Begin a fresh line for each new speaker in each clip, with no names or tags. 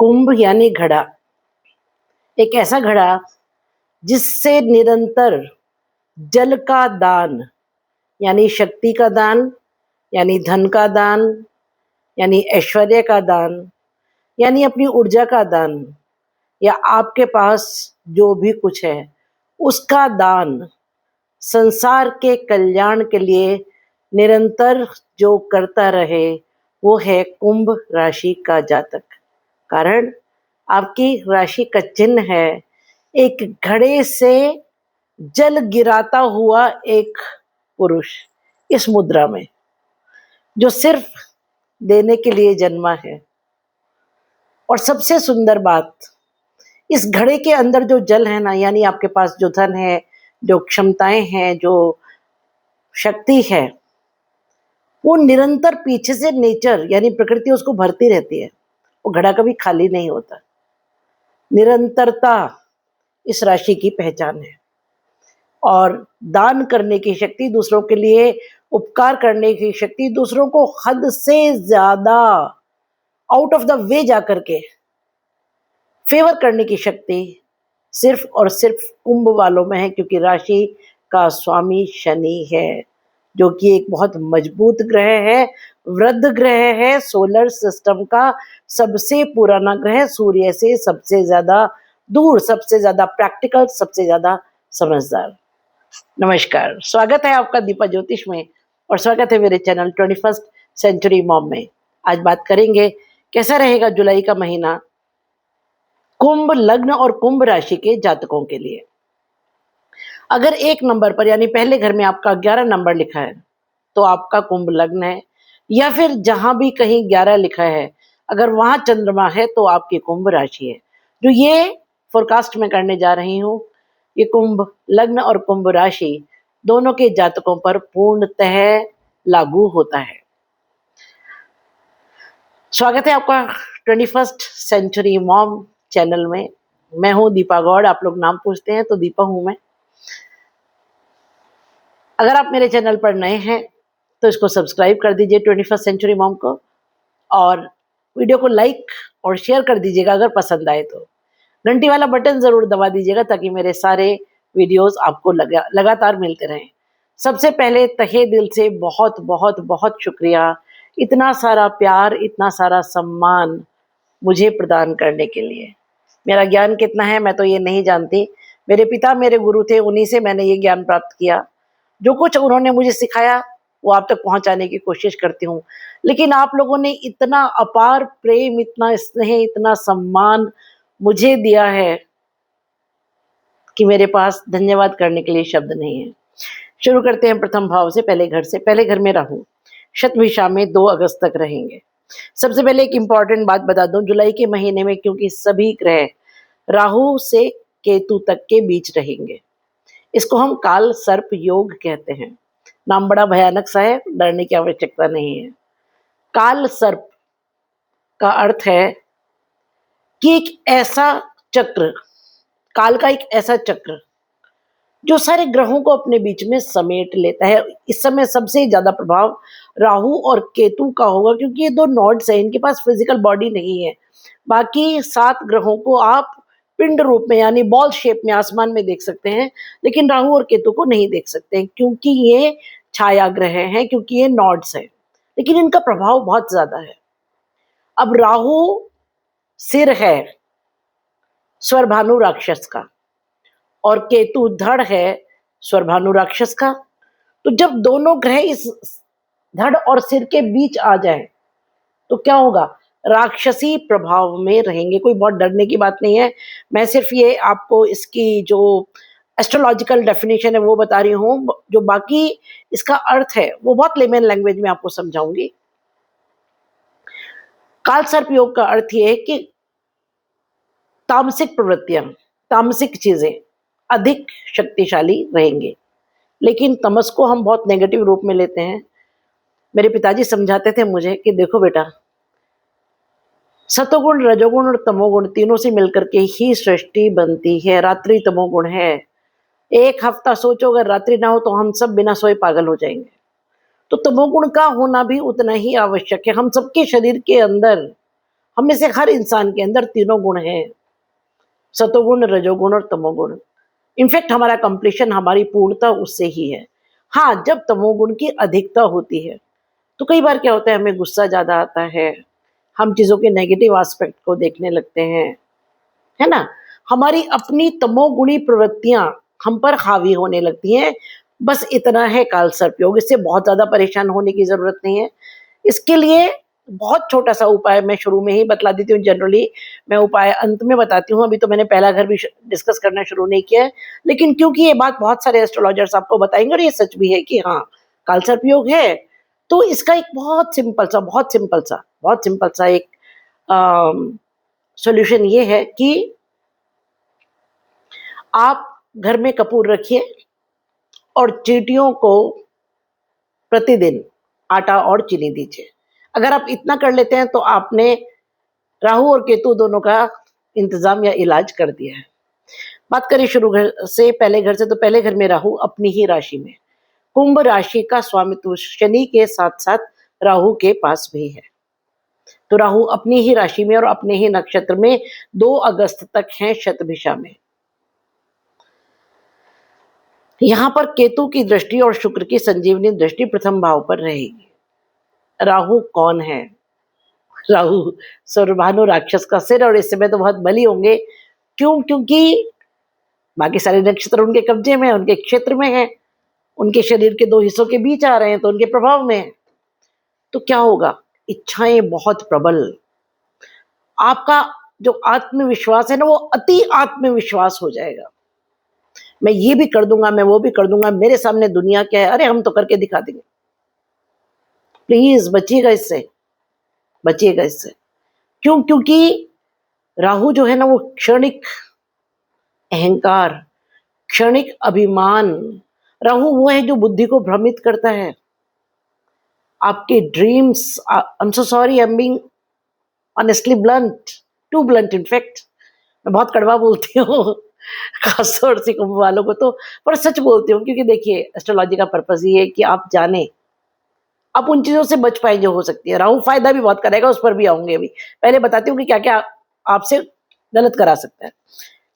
कुंभ यानी घड़ा, एक ऐसा घड़ा जिससे निरंतर जल का दान यानी शक्ति का दान, यानी धन का दान, यानी ऐश्वर्य का दान, यानी अपनी ऊर्जा का दान, या आपके पास जो भी कुछ है उसका दान संसार के कल्याण के लिए निरंतर जो करता रहे वो है कुंभ राशि का जातक। कारण आपकी राशि का चिन्ह है एक घड़े से जल गिराता हुआ एक पुरुष इस मुद्रा में, जो सिर्फ देने के लिए जन्मा है। और सबसे सुंदर बात, इस घड़े के अंदर जो जल है ना, यानी आपके पास जो धन है, जो क्षमताएं हैं, जो शक्ति है, वो निरंतर पीछे से नेचर यानी प्रकृति उसको भरती रहती है। वो घड़ा कभी खाली नहीं होता। निरंतरता इस राशि की पहचान है। और दान करने की शक्ति, दूसरों के लिए उपकार करने की शक्ति, दूसरों को हद से ज्यादा आउट ऑफ द वे जाकर के फेवर करने की शक्ति सिर्फ और सिर्फ कुंभ वालों में है, क्योंकि राशि का स्वामी शनि है, जो कि एक बहुत मजबूत ग्रह है, वृद्ध ग्रह है, सोलर सिस्टम का सबसे पुराना ग्रह, सूर्य से सबसे ज्यादा दूर, सबसे ज्यादा प्रैक्टिकल, सबसे ज्यादा समझदार। नमस्कार, स्वागत है आपका दीपा ज्योतिष में और स्वागत है मेरे चैनल 21st सेंचुरी मॉम में। आज बात करेंगे कैसा रहेगा जुलाई का महीना कुंभ लग्न और कुंभ राशि के जातकों के लिए। अगर एक नंबर पर यानी पहले घर में आपका 11 नंबर लिखा है तो आपका कुंभ लग्न है, या फिर जहां भी कहीं 11 लिखा है अगर वहां चंद्रमा है तो आपकी कुंभ राशि है। जो ये फोरकास्ट में करने जा रही हूँ, ये कुंभ लग्न और कुंभ राशि दोनों के जातकों पर पूर्णतः लागू होता है। स्वागत है आपका 21st सेंचुरी मॉम चैनल में। मैं हूं दीपा गौड़, आप लोग नाम पूछते हैं तो दीपा हूं मैं। अगर आप मेरे चैनल पर नए हैं तो इसको सब्सक्राइब कर दीजिए 21st सेंचुरी मॉम को, और वीडियो को लाइक और शेयर कर दीजिएगा अगर पसंद आए तो। घंटी वाला बटन जरूर दबा दीजिएगा ताकि मेरे सारे वीडियोस आपको लगातार मिलते रहें। सबसे पहले तहे दिल से बहुत बहुत बहुत शुक्रिया, इतना सारा प्यार, इतना सारा सम्मान मुझे प्रदान करने के लिए। मेरा ज्ञान कितना है मैं तो ये नहीं जानती। मेरे पिता मेरे गुरु थे, उन्हीं से मैंने ये ज्ञान प्राप्त किया। जो कुछ उन्होंने मुझे सिखाया वो आप तक पहुंचाने की कोशिश करती हूँ। लेकिन आप लोगों ने इतना अपार प्रेम, इतना स्नेह, इतना सम्मान मुझे दिया है कि मेरे पास धन्यवाद करने के लिए शब्द नहीं है। शुरू करते हैं प्रथम भाव से, पहले घर से। पहले घर में राहु शतभिषा में 2 अगस्त तक रहेंगे। सबसे पहले एक इंपॉर्टेंट बात बता दूं, जुलाई के महीने में क्योंकि सभी ग्रह राहु से केतु तक के बीच रहेंगे, इसको हम काल सर्प योग कहते हैं। नाम बड़ा भयानक सा है, डरने की आवश्यकता नहीं है। काल सर्प का अर्थ है कि एक ऐसा चक्र, काल का एक ऐसा चक्र जो सारे ग्रहों को अपने बीच में समेट लेता है। इस समय सबसे ज्यादा प्रभाव राहु और केतु का होगा, क्योंकि ये 2 नॉड्स हैं, इनके पास फिजिकल बॉडी नहीं है। बाकी 7 ग्रहों को आप पिंड रूप में यानी बॉल शेप में आसमान में देख सकते हैं, लेकिन राहु और केतु को नहीं देख सकते हैं, क्योंकि ये छाया ग्रह हैं, क्योंकि ये नॉड्स हैं। लेकिन इनका प्रभाव बहुत ज्यादा है। अब राहु सिर है स्वरभानु राक्षस का और केतु धड़ है स्वरभानु राक्षस का। तो जब दोनों ग्रह इस धड़ और सिर के बीच आ जाए तो क्या होगा? राक्षसी प्रभाव में रहेंगे। कोई बहुत डरने की बात नहीं है, मैं सिर्फ ये आपको इसकी जो एस्ट्रोलॉजिकल डेफिनेशन है वो बता रही हूँ। जो बाकी इसका अर्थ है वो बहुत लेमन लैंग्वेज में आपको समझाऊंगी। काल सर्प योग का अर्थ ये है कि तामसिक प्रवृत्तियां, तामसिक चीजें अधिक शक्तिशाली रहेंगे, लेकिन तमस को हम बहुत नेगेटिव रूप में लेते हैं। मेरे पिताजी समझाते थे मुझे कि देखो बेटा, सतोगुण, रजोगुण और तमोगुण तीनों से मिलकर के ही सृष्टि बनती है। रात्रि तमोगुण है। एक हफ्ता सोचो अगर रात्रि ना हो तो हम सब बिना सोए पागल हो जाएंगे। तो तमोगुण का होना भी उतना ही आवश्यक है। हम सबके शरीर के अंदर हम में से हर इंसान के अंदर तीनों गुण हैं, सतोगुण, रजोगुण और तमोगुण। इनफैक्ट हमारा कंप्लीशन, हमारी पूर्णता उससे ही है। हाँ, जब तमोगुण की अधिकता होती है तो कई बार क्या होता है, हमें गुस्सा ज़्यादा आता है, हम चीज़ों के नेगेटिव एस्पेक्ट को देखने लगते हैं, है ना? हमारी अपनी तमोगुणी प्रवृत्तियाँ हम पर हावी होने लगती हैं। बस इतना है काल सर्प योग, इससे बहुत ज़्यादा परेशान होने की ज़रूरत नहीं है। इसके लिए बहुत छोटा-सा उपाय मैं शुरू में ही बतला देती हूँ। जनरली मैं उपाय अंत में बताती हूँ, अभी तो मैंने पहला घर भी डिस्कस करना शुरू नहीं किया है। लेकिन क्योंकि ये बात बहुत सारे एस्ट्रोलॉजर्स आपको बताएँगे और ये सच भी है कि हाँ, काल सर्प योग है, तो इसका एक बहुत सिंपल सा एक सॉल्यूशन ये है कि आप घर में कपूर रखिए और चींटियों को प्रतिदिन आटा और चीनी दीजिए। अगर आप इतना कर लेते हैं तो आपने राहु और केतु दोनों का इंतजाम या इलाज कर दिया है। बात करें शुरू घर से, पहले घर से, तो पहले घर में राहु अपनी ही राशि में, कुंभ राशि का स्वामित्व शनि के साथ साथ राहु के पास भी है। तो राहु अपनी ही राशि में और अपने ही नक्षत्र में 2 अगस्त तक हैं शतभिषा में। यहाँ पर केतु की दृष्टि और शुक्र की संजीवनी दृष्टि प्रथम भाव पर रहेगी। राहु कौन है? राहु सर्वभानु राक्षस का सिर, और इस समय तो बहुत बली होंगे। क्यों? क्योंकि बाकी सारे नक्षत्र उनके कब्जे में, उनके क्षेत्र में है, उनके शरीर के 2 हिस्सों के बीच आ रहे हैं, तो उनके प्रभाव में है। तो क्या होगा? इच्छाएं बहुत प्रबल, आपका जो आत्मविश्वास है ना, वो अति आत्मविश्वास हो जाएगा। मैं ये भी कर दूंगा, मैं वो भी कर दूंगा, मेरे सामने दुनिया क्या है, अरे हम तो करके दिखा देंगे। प्लीज बचिएगा इससे, बचिएगा इससे। क्यों? क्योंकि राहु जो है ना, वो क्षणिक अहंकार, क्षणिक अभिमान, राहु वो है जो बुद्धि को भ्रमित करता है। आपके dreams, I am so sorry, I am being honestly blunt, too blunt in fact, मैं बहुत कड़वा बोलती हूँ खासतौर से कुंभ वालों को तो, पर सच बोलती हूँ। क्योंकि देखिए, एस्ट्रोलॉजी का पर्पस ये है कि आप जाने, आप उन चीजों से बच पाए जो हो सकती है। राहु फायदा भी बहुत करेगा, उस पर भी आऊंगे। अभी पहले बताती हूँ कि क्या क्या आपसे गलत करा सकता है।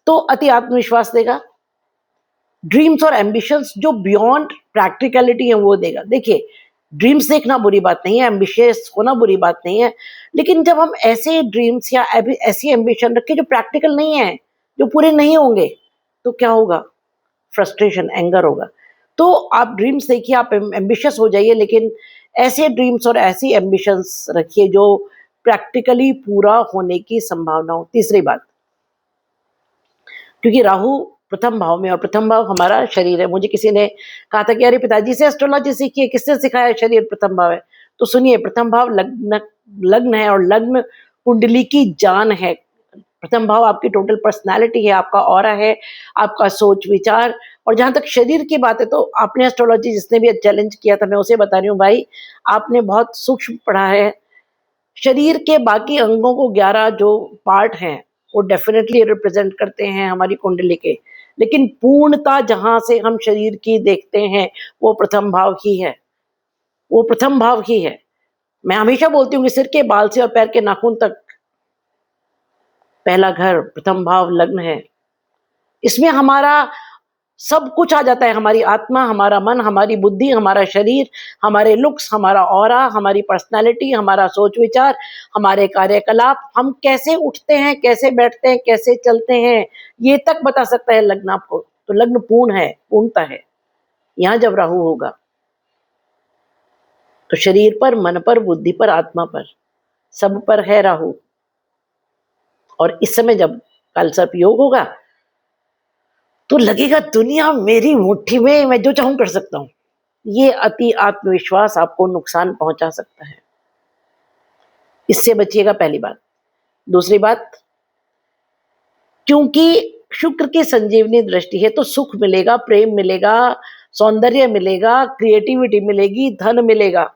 तो अति आत्मविश्वास देगा, ड्रीम्स और एम्बिशंस जो बियॉन्ड प्रैक्टिकलिटी है वो देगा। देखिए, ड्रीम्स देखना बुरी बात नहीं है, एम्बिशियस होना बुरी बात नहीं है, लेकिन जब हम ऐसे ड्रीम्स या ऐसी एम्बिशन रखें जो प्रैक्टिकल नहीं है, जो पूरे नहीं होंगे, तो क्या होगा? फ्रस्ट्रेशन, एंगर होगा। तो आप ड्रीम्स देखिए, आप एम्बिशियस हो जाइए, लेकिन ऐसे ड्रीम्स और ऐसी एम्बिशंस रखिए जो प्रैक्टिकली पूरा होने की संभावना हो। तीसरी बात, क्योंकि राहु प्रथम भाव में, और प्रथम भाव हमारा शरीर है। मुझे किसी ने कहा था कि अरे पिताजी से एस्ट्रोलॉजी सीखिए, किसने सिखाया? शरीर प्रथम भाव है। तो सुनिए, प्रथम भाव लग्न लग्न है, और लग्न कुंडली की जान है। प्रथम भाव आपकी टोटल पर्सनालिटी है, आपका ऑरा है, आपका सोच विचार। और जहां तक शरीर की बात है, तो आपने एस्ट्रोलॉजी, जिसने भी चैलेंज किया था, मैं उसे बता रही हूँ भाई, आपने बहुत सूक्ष्म पढ़ा है। शरीर के बाकी अंगों को 11 जो पार्ट हैं वो डेफिनेटली रिप्रेजेंट करते हैं हमारी कुंडली के, लेकिन पूर्णता जहां से हम शरीर की देखते हैं वो प्रथम भाव ही है, वो प्रथम भाव ही है। मैं हमेशा बोलती हूँ कि सिर के बाल से और पैर के नाखून तक पहला घर प्रथम भाव लग्न है। इसमें हमारा सब कुछ आ जाता है, हमारी आत्मा, हमारा मन, हमारी बुद्धि, हमारा शरीर, हमारे लुक्स, हमारा ऑरा, हमारी पर्सनालिटी, हमारा सोच विचार, हमारे कार्यकलाप, हम कैसे उठते हैं, कैसे बैठते हैं, कैसे चलते हैं, ये तक बता सकता है लग्न आपको। तो लग्न पूर्ण है, पूर्णता है। यहाँ जब राहु होगा तो शरीर पर, मन पर, बुद्धि पर, आत्मा पर, सब पर है राहु। और इस समय जब काल सर्प योग होगा तो लगेगा दुनिया मेरी मुट्ठी में, मैं जो चाहूं कर सकता हूं। ये अति आत्मविश्वास आपको नुकसान पहुंचा सकता है, इससे बचिएगा, पहली बात। दूसरी बात, क्योंकि शुक्र की संजीवनी दृष्टि है, तो सुख मिलेगा, प्रेम मिलेगा, सौंदर्य मिलेगा, क्रिएटिविटी मिलेगी, धन मिलेगा।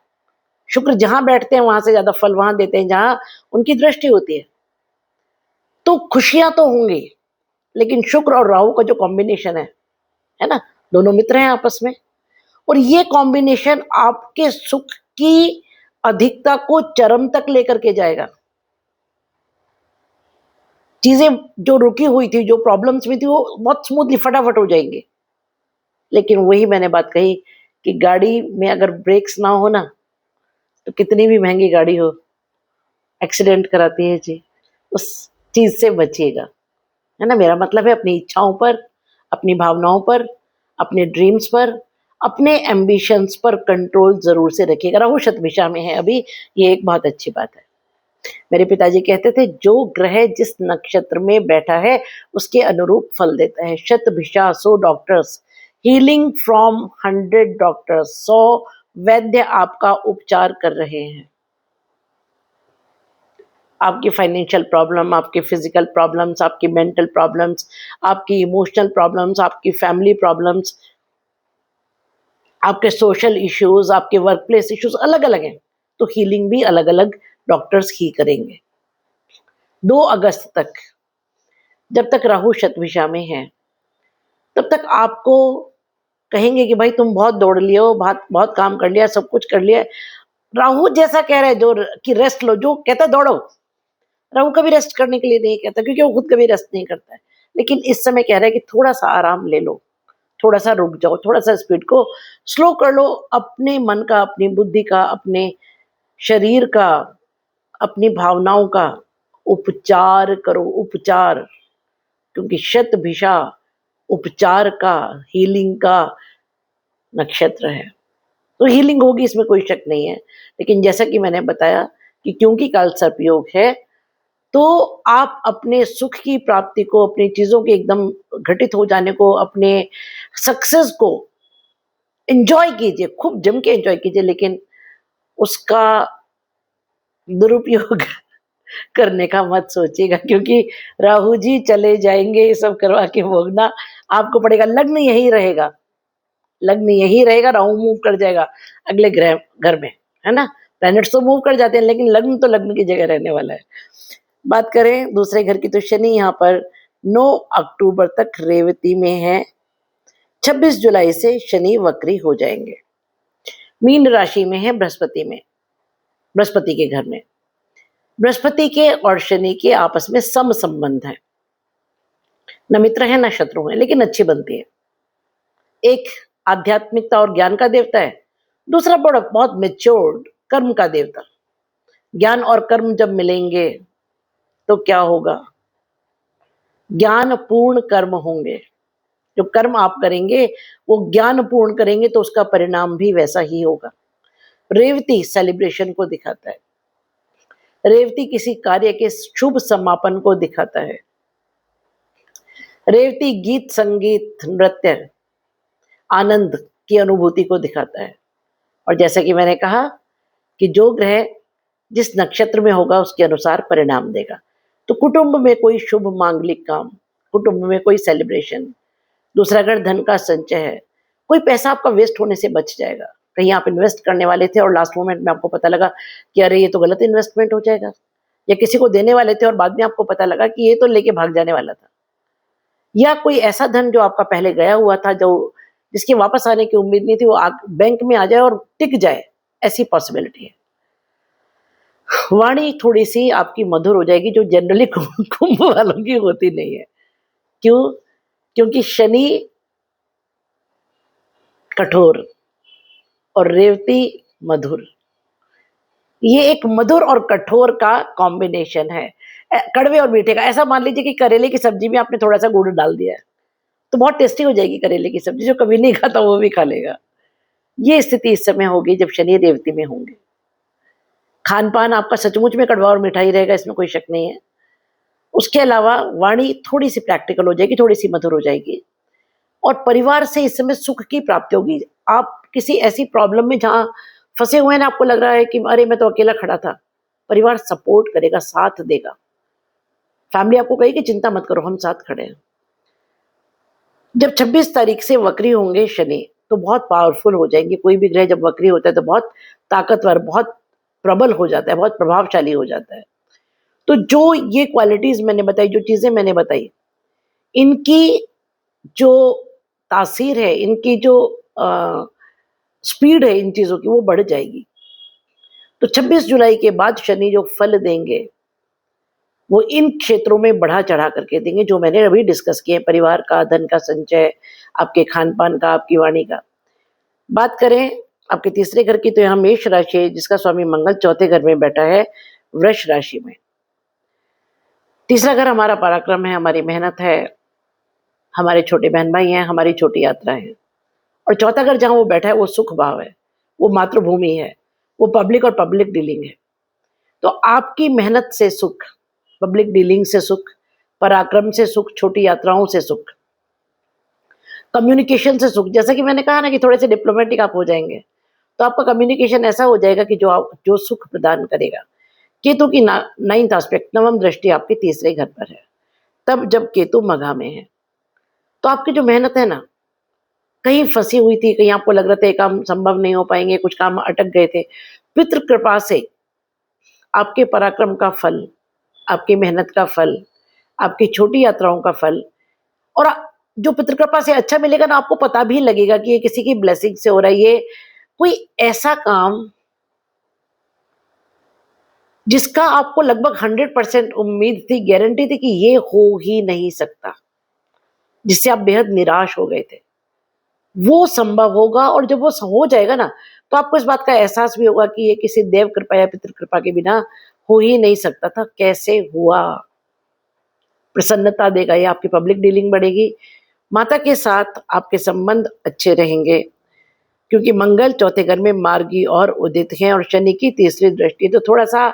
शुक्र जहां बैठते हैं वहां से ज्यादा फल वहां देते हैं जहां उनकी दृष्टि होती है। तो खुशियां तो होंगी, लेकिन शुक्र और राहु का जो कॉम्बिनेशन है ना, दोनों मित्र हैं आपस में, और ये कॉम्बिनेशन आपके सुख की अधिकता को चरम तक लेकर के जाएगा। चीजें जो रुकी हुई थी, जो प्रॉब्लम्स में थी, वो बहुत स्मूथली फटाफट हो जाएंगे। लेकिन वही मैंने बात कही कि गाड़ी में अगर ब्रेक्स ना हो ना, तो कितनी भी महंगी गाड़ी हो, एक्सीडेंट कराती है जी। उस चीज से बचिएगा, है ना। मेरा मतलब है अपनी इच्छाओं पर, अपनी भावनाओं पर, अपने ड्रीम्स पर, अपने एम्बिशंस पर कंट्रोल जरूर से रखिएगा। राहु शतभिषा में है अभी, ये एक बहुत अच्छी बात है। मेरे पिताजी कहते थे, जो ग्रह जिस नक्षत्र में बैठा है उसके अनुरूप फल देता है। Shatabhisha 100 doctors, healing from 100 doctors, 100 वैद्य आपका उपचार कर रहे हैं। आपकी फाइनेंशियल प्रॉब्लम, आपके फिजिकल प्रॉब्लम्स, आपकी मेंटल प्रॉब्लम्स, आपकी इमोशनल प्रॉब्लम्स, आपकी फैमिली प्रॉब्लम्स, आपके सोशल इश्यूज, आपके वर्क प्लेस इश्यूज अलग अलग हैं, तो हीलिंग भी अलग अलग डॉक्टर्स ही करेंगे। 2 अगस्त तक, जब तक राहु शतभिषा में है, तब तक आपको कहेंगे कि भाई तुम बहुत दौड़ लिए हो, बहुत बहुत काम कर लिया, सब कुछ कर लिया। राहु जैसा कह रहा है जो कि रेस्ट लो, जो कहता है दौड़ो, राहु कभी रेस्ट करने के लिए नहीं कहता, क्योंकि वो खुद कभी रेस्ट नहीं करता है। लेकिन इस समय कह रहा है कि थोड़ा सा आराम ले लो, थोड़ा सा रुक जाओ, थोड़ा सा स्पीड को स्लो कर लो, अपने मन का, अपनी बुद्धि का, अपने शरीर का, अपनी भावनाओं का उपचार करो, उपचार। क्योंकि शतभिषा उपचार का, हीलिंग का नक्षत्र है, तो हीलिंग होगी, इसमें कोई शक नहीं है। लेकिन जैसा कि मैंने बताया कि क्योंकि काल सर्प योग है, तो आप अपने सुख की प्राप्ति को, अपनी चीजों के एकदम घटित हो जाने को, अपने सक्सेस को एंजॉय कीजिए, खूब जम के एंजॉय कीजिए, लेकिन उसका दुरुपयोग करने का मत सोचिएगा, क्योंकि राहु जी चले जाएंगे, ये सब करवा के भोगना आपको पड़ेगा। लग्न यही रहेगा, लग्न यही रहेगा, राहु मूव कर जाएगा अगले ग्रह घर में, है ना। प्लैनेट्स तो मूव कर जाते हैं, लेकिन लग्न तो लग्न की जगह रहने वाला है। बात करें दूसरे घर की, तो शनि यहाँ पर 9 अक्टूबर तक रेवती में है। 26 जुलाई से शनि वक्री हो जाएंगे। मीन राशि में है, बृहस्पति में, बृहस्पति के घर में। बृहस्पति के और शनि के आपस में सम संबंध है, न मित्र है न शत्रु है, लेकिन अच्छी बनती है। एक आध्यात्मिकता और ज्ञान का देवता है, दूसरा बड़ा बहुत मेच्योर्ड कर्म का देवता। ज्ञान और कर्म जब मिलेंगे तो क्या होगा, ज्ञान पूर्ण कर्म होंगे। जो कर्म आप करेंगे वो ज्ञान पूर्ण करेंगे, तो उसका परिणाम भी वैसा ही होगा। रेवती सेलिब्रेशन को दिखाता है, रेवती किसी कार्य के शुभ समापन को दिखाता है। रेवती गीत, संगीत, नृत्य, आनंद की अनुभूति को दिखाता है। और जैसा कि मैंने कहा कि जो ग्रह जिस नक्षत्र में होगा उसके अनुसार परिणाम देगा। तो कुटुंब में कोई शुभ मांगलिक काम, कुटुंब में कोई सेलिब्रेशन। दूसरा, अगर धन का संचय है, कोई पैसा आपका वेस्ट होने से बच जाएगा। कहीं आप इन्वेस्ट करने वाले थे और लास्ट मोमेंट में आपको पता लगा कि अरे ये तो गलत इन्वेस्टमेंट हो जाएगा, या किसी को देने वाले थे और बाद में आपको पता लगा कि ये तो लेके भाग जाने वाला था, या कोई ऐसा धन जो आपका पहले गया हुआ था, जो जिसके वापस आने की उम्मीद नहीं थी, वो बैंक में आ जाए और टिक जाए, ऐसी पॉसिबिलिटी है। वाणी थोड़ी सी आपकी मधुर हो जाएगी, जो जनरली कुंभ वालों की होती नहीं है। क्यों? क्योंकि शनि कठोर और रेवती मधुर, ये एक मधुर और कठोर का कॉम्बिनेशन है, कड़वे और मीठे का। ऐसा मान लीजिए कि करेले की सब्जी में आपने थोड़ा सा गुड़ डाल दिया है, तो बहुत टेस्टी हो जाएगी करेले की सब्जी, जो कभी नहीं खाता वो भी खा लेगा। ये स्थिति इस समय होगी जब शनि रेवती में होंगे। खान पान आपका सचमुच में कड़वा और मीठा ही रहेगा, इसमें कोई शक नहीं है। उसके अलावा वाणी थोड़ी सी प्रैक्टिकल हो जाएगी, थोड़ी सी मधुर हो जाएगी, और परिवार से इस समय सुख की प्राप्ति होगी। आप किसी ऐसी प्रॉब्लम में जहां फंसे हुए हैं ना, आपको लग रहा है कि अरे मैं तो अकेला खड़ा था, परिवार सपोर्ट करेगा, साथ देगा। फैमिली आपको कहेगी चिंता मत करो, हम साथ खड़े हैं। जब 26 तारीख से वक्री होंगे शनि, तो बहुत पावरफुल हो जाएंगे। कोई भी ग्रह जब वक्री होता है तो बहुत ताकतवर, बहुत प्रबल हो जाता है, बहुत प्रभावशाली हो जाता है। तो जो ये क्वालिटीज मैंने बताई, जो चीजें मैंने बताई, इनकी जो तासीर है, इनकी जो स्पीड है इन चीजों की, वो बढ़ जाएगी। तो 26 जुलाई के बाद शनि जो फल देंगे वो इन क्षेत्रों में बढ़ा चढ़ा करके देंगे जो मैंने अभी डिस्कस किए, परिवार का, धन का संचय, आपके खान-पान का, आपकी वाणी का। बात करें आपके तीसरे घर की, तो यहाँ मेष राशि है जिसका स्वामी मंगल चौथे घर में बैठा है वृष राशि में। तीसरा घर हमारा पराक्रम है, हमारी मेहनत है, हमारे छोटे बहन भाई हैं, हमारी छोटी यात्रा है। और चौथा घर जहाँ वो बैठा है वो सुख भाव है, वो मातृभूमि है, वो पब्लिक और पब्लिक डीलिंग है। तो आपकी मेहनत से सुख, पब्लिक डीलिंग से सुख, पराक्रम से सुख, छोटी यात्राओं से सुख, कम्युनिकेशन से सुख। जैसा कि मैंने कहा ना कि थोड़े से डिप्लोमेटिक आप हो जाएंगे तो आपका कम्युनिकेशन ऐसा हो जाएगा कि जो सुख प्रदान करेगा। केतु की नाइन्थ एस्पेक्ट, नवम दृष्टि आपके तीसरे घर पर है, तब जब केतु मघा में है। तो आपकी जो मेहनत है ना, कहीं फंसी हुई थी, कहीं आपको लग रहा था ये काम संभव नहीं हो पाएंगे, कुछ काम अटक गए थे, पितृ कृपा से आपके पराक्रम का फल, आपकी मेहनत का फल, आपकी छोटी यात्राओं का फल, और जो पितृ कृपा से अच्छा मिलेगा ना, आपको पता भी लगेगा कि ये किसी की ब्लेसिंग से हो रहा है। ये कोई ऐसा काम जिसका आपको लगभग 100% उम्मीद थी, गारंटी थी कि ये हो ही नहीं सकता, जिससे आप बेहद निराश हो गए थे, वो संभव होगा। और जब वो हो जाएगा ना, तो आपको इस बात का एहसास भी होगा कि ये किसी देव कृपा या पितृ कृपा के बिना हो ही नहीं सकता था। कैसे हुआ? प्रसन्नता देगा ये, आपकी पब्लिक डीलिंग बढ़ेगी, माता के साथ आपके संबंध अच्छे रहेंगे, क्योंकि मंगल चौथे घर में मार्गी और उदित हैं, और शनि की तीसरी दृष्टि, तो थोड़ा सा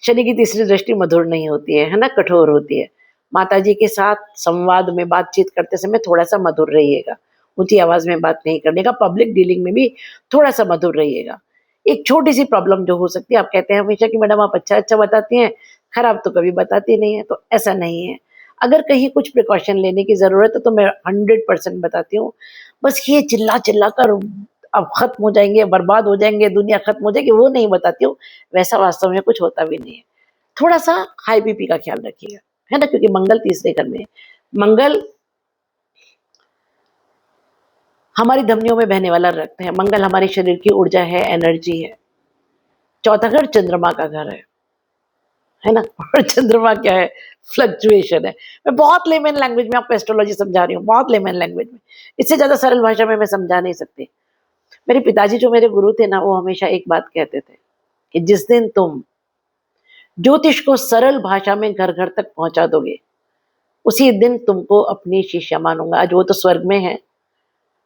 शनि की तीसरी दृष्टि मधुर नहीं होती है ना, कठोर होती है। माताजी के साथ संवाद में बातचीत करते समय थोड़ा सा मधुर रहिएगा, ऊंची आवाज में बात नहीं करने का, पब्लिक डीलिंग में भी थोड़ा सा मधुर रहिएगा। एक छोटी सी प्रॉब्लम जो हो सकती है, आप कहते हैं हमेशा कि मैडम आप अच्छा अच्छा बताती हैं, खराब तो कभी बताती नहीं है, तो ऐसा नहीं है। अगर कहीं कुछ प्रिकॉशन लेने की जरूरत है तो मैं 100% बताती हूँ। बस ये चिल्ला चिल्ला कर अब खत्म हो जाएंगे, बर्बाद हो जाएंगे, दुनिया खत्म हो जाएगी, वो नहीं बताती हूँ। वैसा वास्तव में कुछ होता भी नहीं है। थोड़ा सा हाई बीपी का ख्याल रखिएगा, है ना, क्योंकि मंगल तीसरे घर में है। मंगल हमारी धमनियों में बहने वाला रक्त है, मंगल हमारे शरीर की ऊर्जा है, एनर्जी है। चौथा घर चंद्रमा का घर है ना। और चंद्रमा क्या है? फ्लक्चुएशन है। मैं बहुत लेमन लैंग्वेज में आपको एस्ट्रोलॉजी समझा रही हूँ, बहुत लेमन लैंग्वेज में, इससे ज्यादा सरल भाषा में मैं समझा नहीं सकती। मेरे पिताजी जो मेरे गुरु थे ना, वो हमेशा एक बात कहते थे कि जिस दिन तुम ज्योतिष को सरल भाषा में घर घर तक पहुंचा दोगे, उसी दिन तुमको अपनी शिष्या मानूंगा। आज वो तो स्वर्ग में है,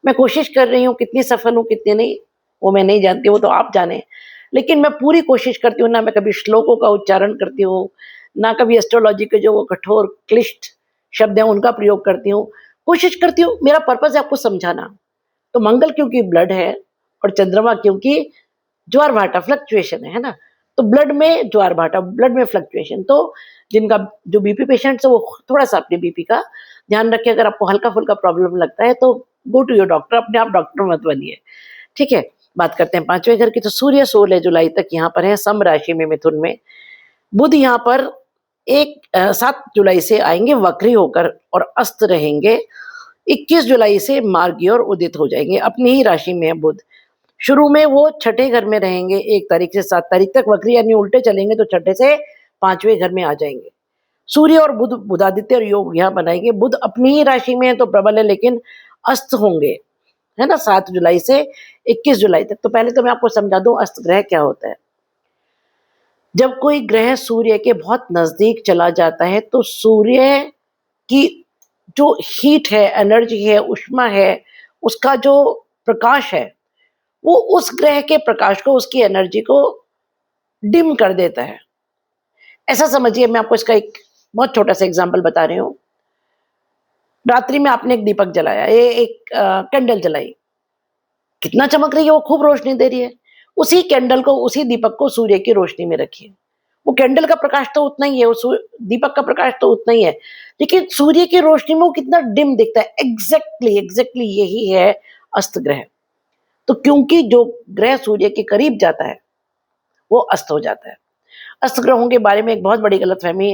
मैं कोशिश कर रही हूँ, कितनी सफल हूँ कितनी नहीं वो मैं नहीं जानती, वो तो आप जाने। लेकिन मैं पूरी कोशिश करती हूँ, ना मैं कभी श्लोकों का उच्चारण करती हूँ, ना कभी एस्ट्रोलॉजी के जो वो कठोर क्लिष्ट शब्द हैं उनका प्रयोग करती हूँ। कोशिश करती हूँ, मेरा पर्पज है आपको समझाना। तो मंगल क्योंकि ब्लड है, और चंद्रमा क्योंकि ज्वार भाटा फ्लक्चुएशन है ना, तो ब्लड में ज्वार भाटा, ब्लड में फ्लक्चुएशन। तो जिनका जो बीपी पेशेंट्स है वो थोड़ा सा अपने बीपी का ध्यान रखिए। अगर आपको हल्का फुल्का प्रॉब्लम लगता है तो गो टू योर डॉक्टर, अपने आप डॉक्टर मत बनिए, ठीक है। बात करते हैं पांचवें घर की, तो सूर्य 16 जुलाई तक यहाँ पर है सम राशि में, मिथुन में। बुध यहाँ पर 7 जुलाई से आएंगे वक्री होकर और अस्त रहेंगे। 21 जुलाई से मार्गी और उदित हो जाएंगे, अपनी ही राशि में है बुध। शुरू में वो छठे घर में रहेंगे, 1 तारीख से 7 तारीख तक, वक्री यानी उल्टे चलेंगे, तो छठे से पांचवें घर में आ जाएंगे। सूर्य और बुध बुधादित्य और योग यहाँ बनाएंगे। बुध अपनी ही राशि में है तो प्रबल है, लेकिन अस्त होंगे, है ना, 7 जुलाई से 21 जुलाई तक। तो पहले तो मैं आपको समझा दूं अस्त ग्रह क्या होता है। जब कोई ग्रह सूर्य के बहुत नजदीक चला जाता है तो सूर्य की जो हीट है, एनर्जी है, उष्मा है, उसका जो प्रकाश है, वो उस ग्रह के प्रकाश को, उसकी एनर्जी को डिम कर देता है। ऐसा समझिए, मैं आपको इसका एक बहुत छोटा सा एग्जांपल बता रही हूँ। रात्रि में आपने एक दीपक जलाया, ये एक कैंडल जलाई, कितना चमक रही है, वो खूब रोशनी दे रही है। उसी कैंडल को, उसी दीपक को सूर्य की रोशनी में रखिए, वो कैंडल का प्रकाश तो उतना ही है, वो दीपक का प्रकाश तो उतना ही है, लेकिन सूर्य की रोशनी में वो कितना डिम दिखता है। एग्जैक्टली यही है अस्त ग्रह। तो क्योंकि जो ग्रह सूर्य के करीब जाता है वो अस्त हो जाता है। अस्त ग्रहों के बारे में एक बहुत बड़ी गलतफहमी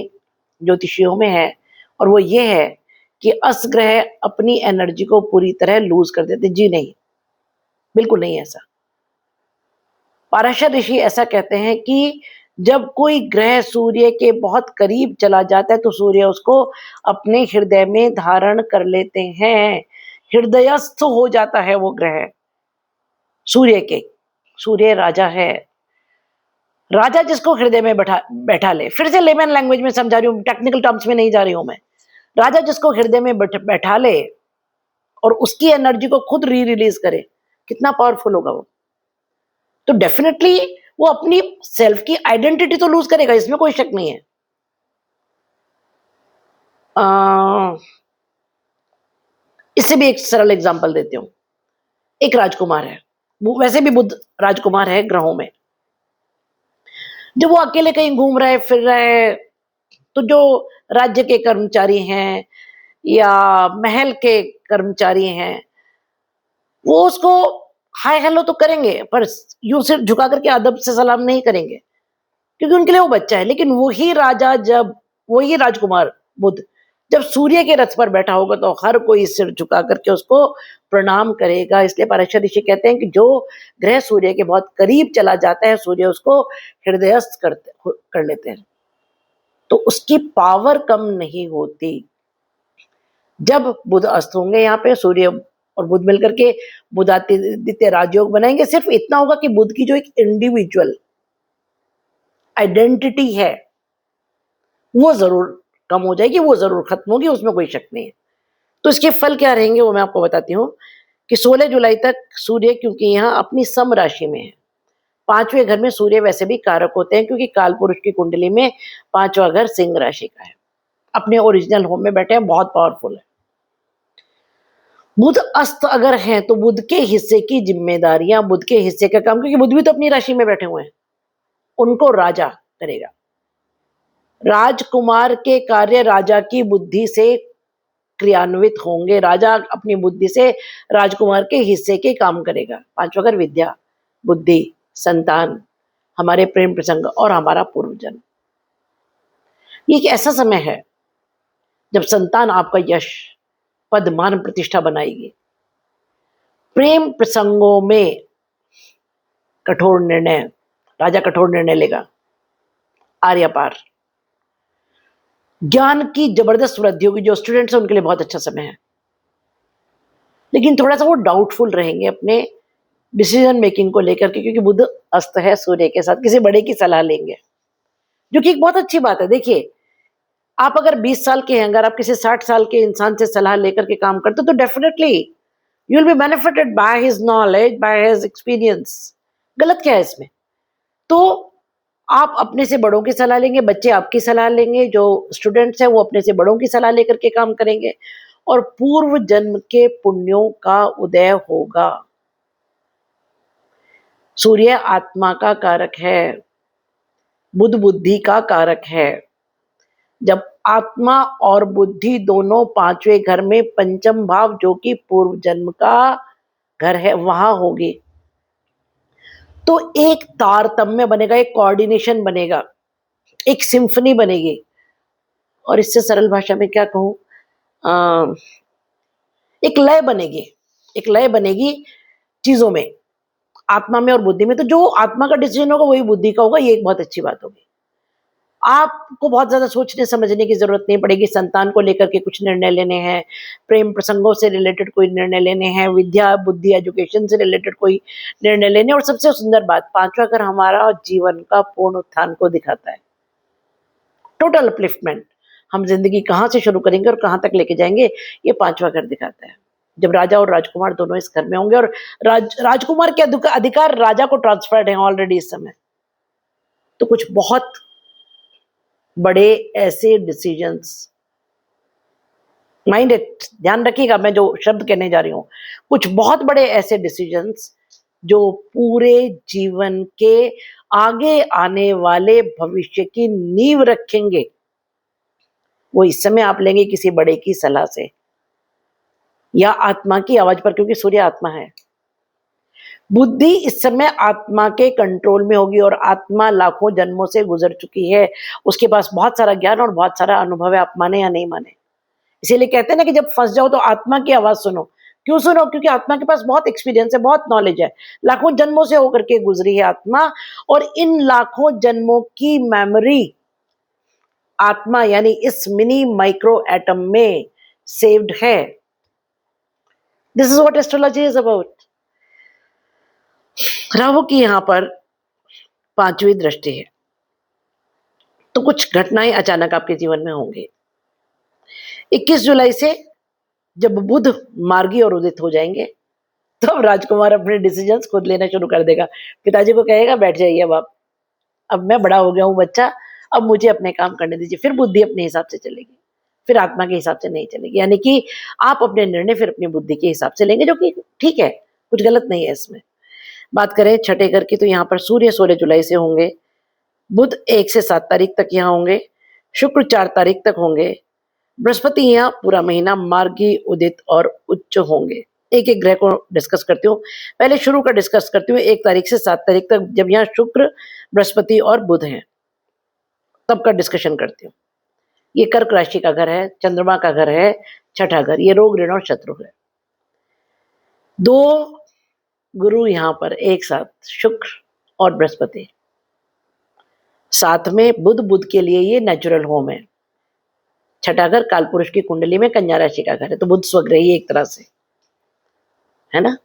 ज्योतिषियों में है, और वो ये है कि अस्त ग्रह अपनी एनर्जी को पूरी तरह लूज कर देते। जी नहीं, बिल्कुल नहीं ऐसा। पाराशर ऋषि ऐसा कहते हैं कि जब कोई ग्रह सूर्य के बहुत करीब चला जाता है तो सूर्य उसको अपने हृदय में धारण कर लेते हैं, हृदयस्थ हो जाता है वो ग्रह सूर्य के। सूर्य राजा है, राजा जिसको हृदय में बैठा बैठा ले। फिर से लेमन लैंग्वेज में समझा रही हूँ, टेक्निकल टर्म्स में नहीं जा रही हूं मैं। राजा जिसको हृदय में बैठा ले और उसकी एनर्जी को खुद रिलीज करे, कितना पावरफुल होगा वो। तो डेफिनेटली वो अपनी सेल्फ की आइडेंटिटी तो लूज करेगा, इसमें कोई शक नहीं है। इससे भी एक सरल एग्जांपल देती हूँ। एक राजकुमार है, वो वैसे भी बुध राजकुमार है ग्रहों में। जब वो अकेले कहीं घूम रहे फिर रहे, तो जो राज्य के कर्मचारी हैं या महल के कर्मचारी हैं, वो उसको हाय हेलो तो करेंगे, पर यूं सिर झुका करके अदब से सलाम नहीं करेंगे, क्योंकि उनके लिए वो बच्चा है। लेकिन वही राजकुमार बुध जब सूर्य के रथ पर बैठा होगा तो हर कोई सिर झुका करके उसको प्रणाम करेगा। इसलिए पारशर ऋषि कहते हैं कि जो ग्रह सूर्य के बहुत करीब चला जाता है, सूर्य उसको हृदयस्थ कर लेते हैं, तो उसकी पावर कम नहीं होती। जब बुध अस्त होंगे, यहाँ पे सूर्य और बुध मिलकर के बुधादित्य राजयोग बनाएंगे, सिर्फ इतना होगा कि बुध की जो एक इंडिविजुअल आइडेंटिटी है वो जरूर कम हो जाएगी, वो जरूर खत्म होगी, उसमें कोई शक नहीं है। तो इसके फल क्या रहेंगे वो मैं आपको बताती हूँ कि 16 जुलाई तक सूर्य, क्योंकि यहाँ अपनी सम राशि में है, 5वें घर में सूर्य वैसे भी कारक होते हैं, क्योंकि काल पुरुष की कुंडली में 5वां घर सिंह राशि का है, अपने ओरिजिनल होम में बैठे हैं, बहुत पावरफुल है। बुध अस्त अगर हैं तो बुध के हिस्से की जिम्मेदारियां, बुध के हिस्से का काम, क्योंकि बुध भी तो अपनी राशि में बैठे हुए हैं, उनको राजा करेगा। राजकुमार के कार्य राजा की बुद्धि से क्रियान्वित होंगे, राजा अपनी बुद्धि से राजकुमार के हिस्से के काम करेगा। 5वां घर विद्या, बुद्धि, संतान, हमारे प्रेम प्रसंग और हमारा पूर्व जन्म। ये एक ऐसा समय है जब संतान आपका यश, पद, मान, प्रतिष्ठा बनाएगी। प्रेम प्रसंगों में कठोर निर्णय, राजा कठोर निर्णय लेगा, आर्यपार। ज्ञान की जबरदस्त वृद्धि होगी, जो स्टूडेंट्स हैं उनके लिए बहुत अच्छा समय है, लेकिन थोड़ा सा वो डाउटफुल रहेंगे अपने डिसीजन मेकिंग को लेकर के, क्योंकि बुध अस्त है सूर्य के साथ, किसी बड़े की सलाह लेंगे, जो कि एक बहुत अच्छी बात है। देखिए, आप अगर 20 साल के हैं, अगर आप किसी 60 साल के इंसान से सलाह लेकर के काम करते हो, तो definitely you will be benefited by his knowledge, by his experience. गलत क्या है इसमें? तो आप अपने से बड़ों की सलाह लेंगे, बच्चे आपकी सलाह लेंगे, जो स्टूडेंट्स हैं वो अपने से बड़ों की सलाह लेकर के काम करेंगे, और पूर्व जन्म के पुण्यों का उदय होगा। सूर्य आत्मा का कारक है, बुध बुद्धि का कारक है। जब आत्मा और बुद्धि दोनों 5वें घर में पंचम भाव, जो कि पूर्व जन्म का घर है, वहां होगी, तो एक तारतम्य बनेगा, एक कोऑर्डिनेशन बनेगा, एक सिम्फनी बनेगी। और इससे सरल भाषा में क्या कहूं, एक लय बनेगी, एक लय बनेगी चीजों में, आत्मा में और बुद्धि में। तो जो आत्मा का डिसीजन होगा वही बुद्धि का होगा, ये एक बहुत अच्छी बात होगी। आपको बहुत ज्यादा सोचने समझने की जरूरत नहीं पड़ेगी। संतान को लेकर के कुछ निर्णय लेने हैं, प्रेम प्रसंगों से रिलेटेड कोई निर्णय लेने हैं, विद्या बुद्धि एजुकेशन से रिलेटेड कोई निर्णय लेने। और सबसे सुंदर बात, 5वां घर हमारा जीवन का पूर्ण उत्थान को दिखाता है, टोटल अपलिफ्टमेंट। हम जिंदगी कहाँ से शुरू करेंगे और कहाँ तक लेके जाएंगे, ये 5वां घर दिखाता है। जब राजा और राजकुमार दोनों इस घर में होंगे, और राजकुमार के अधिकार राजा को ट्रांसफर्ड है ऑलरेडी इस समय, तो कुछ बहुत बड़े ऐसे डिसीजंस, माइंड इट, ध्यान रखिएगा मैं जो शब्द कहने जा रही हूं, कुछ बहुत बड़े ऐसे डिसीजंस जो पूरे जीवन के आगे आने वाले भविष्य की नींव रखेंगे, वो इस समय आप लेंगे किसी बड़े की सलाह से या आत्मा की आवाज पर, क्योंकि सूर्य आत्मा है। बुद्धि इस समय आत्मा के कंट्रोल में होगी, और आत्मा लाखों जन्मों से गुजर चुकी है, उसके पास बहुत सारा ज्ञान और बहुत सारा अनुभव है, आप माने या नहीं माने। इसीलिए कहते हैं ना कि जब फंस जाओ तो आत्मा की आवाज सुनो, क्यों सुनो? क्योंकि आत्मा के पास बहुत एक्सपीरियंस है, बहुत नॉलेज है, लाखों जन्मों से होकर के गुजरी है आत्मा, और इन लाखों जन्मों की मेमोरी आत्मा यानी इस मिनी माइक्रो एटम में सेव्ड है। This is what astrology is about. Rahu की यहां पर 5वीं दृष्टि है, तो कुछ घटनाएं अचानक आपके जीवन में होंगी। 21 जुलाई से जब बुध मार्गी और उदित हो जाएंगे, तो राजकुमार अपने डिसीजंस खुद लेना शुरू कर देगा। पिताजी को कहेगा बैठ जाइए, अब मैं बड़ा हो गया हूँ बच्चा, अब मुझे अपने काम करने दीजिए। फिर बुद्धि अपने हिसाब से चलेगी, फिर आत्मा के हिसाब से नहीं चलेगी। यानी कि आप अपने निर्णय फिर अपनी बुद्धि के हिसाब से लेंगे, जो कि ठीक है, कुछ गलत नहीं है इसमें। बात करें छठे घर की, तो यहाँ पर सूर्य 16 जुलाई से होंगे, बुध 1 से 7 तारीख तक यहाँ होंगे, शुक्र 4 तारीख तक होंगे, बृहस्पति यहाँ पूरा महीना मार्गी उदित और उच्च होंगे। एक एक ग्रह को डिस्कस करती हूँ। पहले शुरू का डिस्कस करती हूँ 1 तारीख से 7 तारीख तक, जब यहाँ शुक्र, बृहस्पति और बुध हैं, तब का डिस्कशन करती हूँ। ये कर्क राशि का घर है, चंद्रमा का घर है, छठा घर, ये रोग, ऋण और शत्रु है। 2 गुरु यहाँ पर एक साथ, शुक्र और बृहस्पति साथ में, बुध के लिए ये नेचुरल होम है। छठा घर कालपुरुष की कुंडली में कन्या राशि का घर है, तो बुध स्वग्रही एक तरह से, है ना।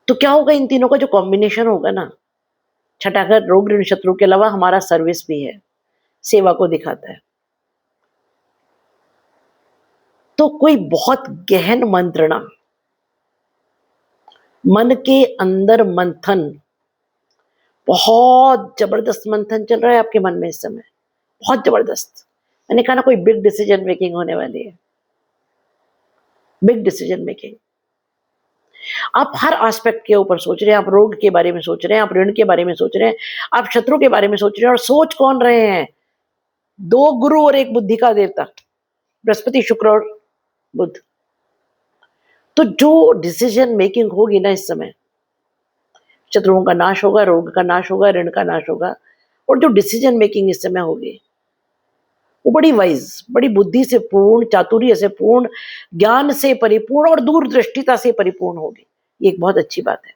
तो क्या होगा, इन तीनों का जो कॉम्बिनेशन होगा ना, छठा घर रोग, ऋण, शत्रु के अलावा हमारा सर्विस भी है, सेवा को दिखाता है। तो कोई बहुत गहन मंत्रणा, मन के अंदर मंथन, बहुत जबरदस्त मंथन चल रहा है आपके मन में इस समय, बहुत जबरदस्त। मैंने कहा ना, कोई बिग डिसीजन मेकिंग होने वाली है, बिग डिसीजन मेकिंग। आप हर एस्पेक्ट के ऊपर सोच रहे हैं, आप रोग के बारे में सोच रहे हैं, आप ऋण के बारे में सोच रहे हैं, आप शत्रु के बारे में सोच रहे हैं, और सोच कौन रहे हैं? 2 गुरु और 1 बुद्धि का देवता, बृहस्पति, शुक्र और बुध। तो जो डिसीजन मेकिंग होगी ना इस समय, शत्रुओं का नाश होगा, रोग का नाश होगा, ऋण का नाश होगा, और जो डिसीजन मेकिंग इस समय होगी वो बड़ी वाइज, बड़ी बुद्धि से पूर्ण, चातुर्य से पूर्ण, ज्ञान से परिपूर्ण और दूरदृष्टिता से परिपूर्ण होगी। ये एक बहुत अच्छी बात है।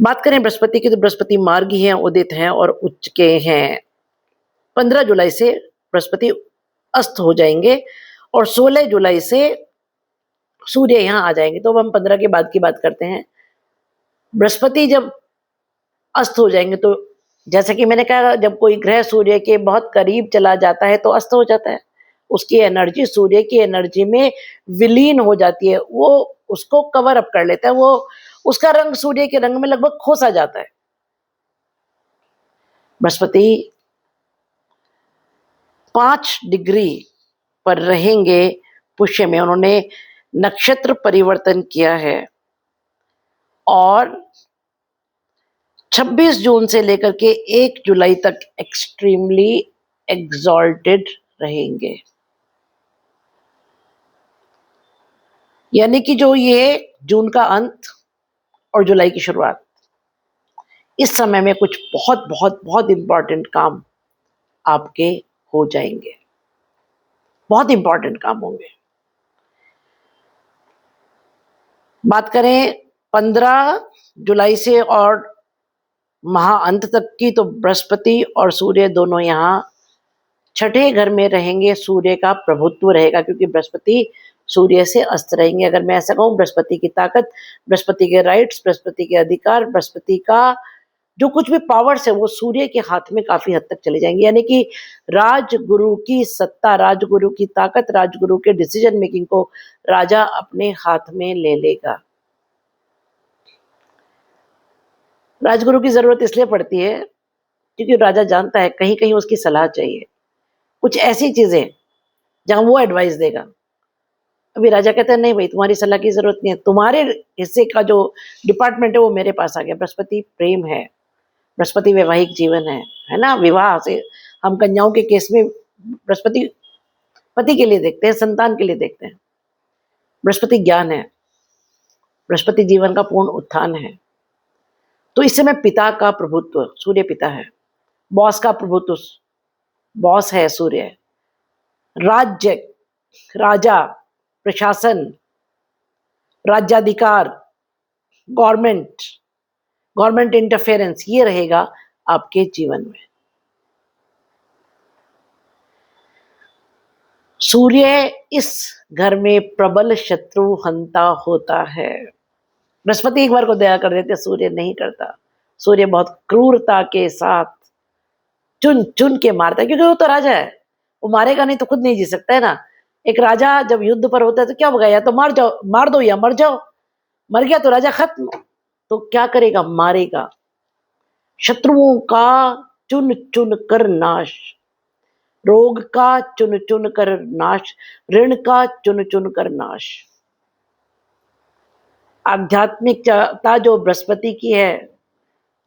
बात करें बृहस्पति की, तो बृहस्पति मार्गी हैं, उदित हैं और उच्च के हैं। 15 जुलाई से बृहस्पति अस्त हो जाएंगे और 16 जुलाई से सूर्य यहां आ जाएंगे। तो अब हम 15 के बाद की बात करते हैं। बृहस्पति जब अस्त हो जाएंगे, तो जैसा कि मैंने कहा, जब कोई ग्रह सूर्य के बहुत करीब चला जाता है तो अस्त हो जाता है, उसकी एनर्जी सूर्य की एनर्जी में विलीन हो जाती है, वो उसको कवर अप कर लेता है, वो उसका रंग सूर्य के रंग में लगभग खोसा जाता है। बृहस्पति 5 डिग्री पर रहेंगे पुष्य में, उन्होंने नक्षत्र परिवर्तन किया है, और 26 जून से लेकर के 1 जुलाई तक एक्सट्रीमली एग्जॉल्टेड रहेंगे। यानी कि जो ये जून का अंत और जुलाई की शुरुआत, इस समय में कुछ बहुत बहुत बहुत इंपॉर्टेंट काम आपके हो जाएंगे, बहुत इंपॉर्टेंट काम होंगे। बात करें 15 जुलाई से और महा अंत तक की, तो बृहस्पति और सूर्य दोनों यहाँ छठे घर में रहेंगे। सूर्य का प्रभुत्व रहेगा, क्योंकि बृहस्पति सूर्य से अस्त रहेंगे। अगर मैं ऐसा कहूँ, बृहस्पति की ताकत, बृहस्पति के राइट्स, बृहस्पति के अधिकार, बृहस्पति का जो कुछ भी पावर्स है, वो सूर्य के हाथ में काफी हद तक चले जाएंगे। यानी कि राजगुरु की सत्ता, राजगुरु की ताकत, राजगुरु के डिसीजन मेकिंग को राजा अपने हाथ में ले लेगा। राजगुरु की जरूरत इसलिए पड़ती है क्योंकि राजा जानता है कहीं कहीं उसकी सलाह चाहिए, कुछ ऐसी चीजें जहां वो एडवाइस देगा। अभी राजा कहता है नहीं भाई, तुम्हारी सलाह की जरूरत नहीं है, तुम्हारे हिस्से का जो डिपार्टमेंट है वो मेरे पास आ गया। बृहस्पति प्रेम है, बृहस्पति वैवाहिक जीवन है ना, विवाह से हम कन्याओं के केस में बृहस्पति पति के लिए देखते हैं, संतान के लिए देखते हैं। बृहस्पति ज्ञान है, बृहस्पति जीवन का पूर्ण उत्थान है। तो इस समय पिता का प्रभुत्व, सूर्य पिता है, बॉस का प्रभुत्व, बॉस है सूर्य, राज्य, राजा, प्रशासन, राज्याधिकार, गवर्नमेंट, गवर्नमेंट इंटरफेरेंस, ये रहेगा आपके जीवन में। सूर्य इस घर में प्रबल शत्रु हंता होता है। बृहस्पति एक बार को दया कर देते, सूर्य नहीं करता। सूर्य बहुत क्रूरता के साथ चुन चुन के मारता है, क्योंकि वो तो राजा है, वो मारेगा नहीं तो खुद नहीं जी सकता है ना। एक राजा जब युद्ध पर होता है तो क्या होगा, या तो मार जाओ, मार दो या मर जाओ। मर गया तो राजा खत्म, तो क्या करेगा, मारेगा। शत्रुओं का चुन चुन कर नाश, रोग का चुन चुन कर नाश, ऋण का चुन चुन कर नाश। आध्यात्मिकता जो बृहस्पति की है,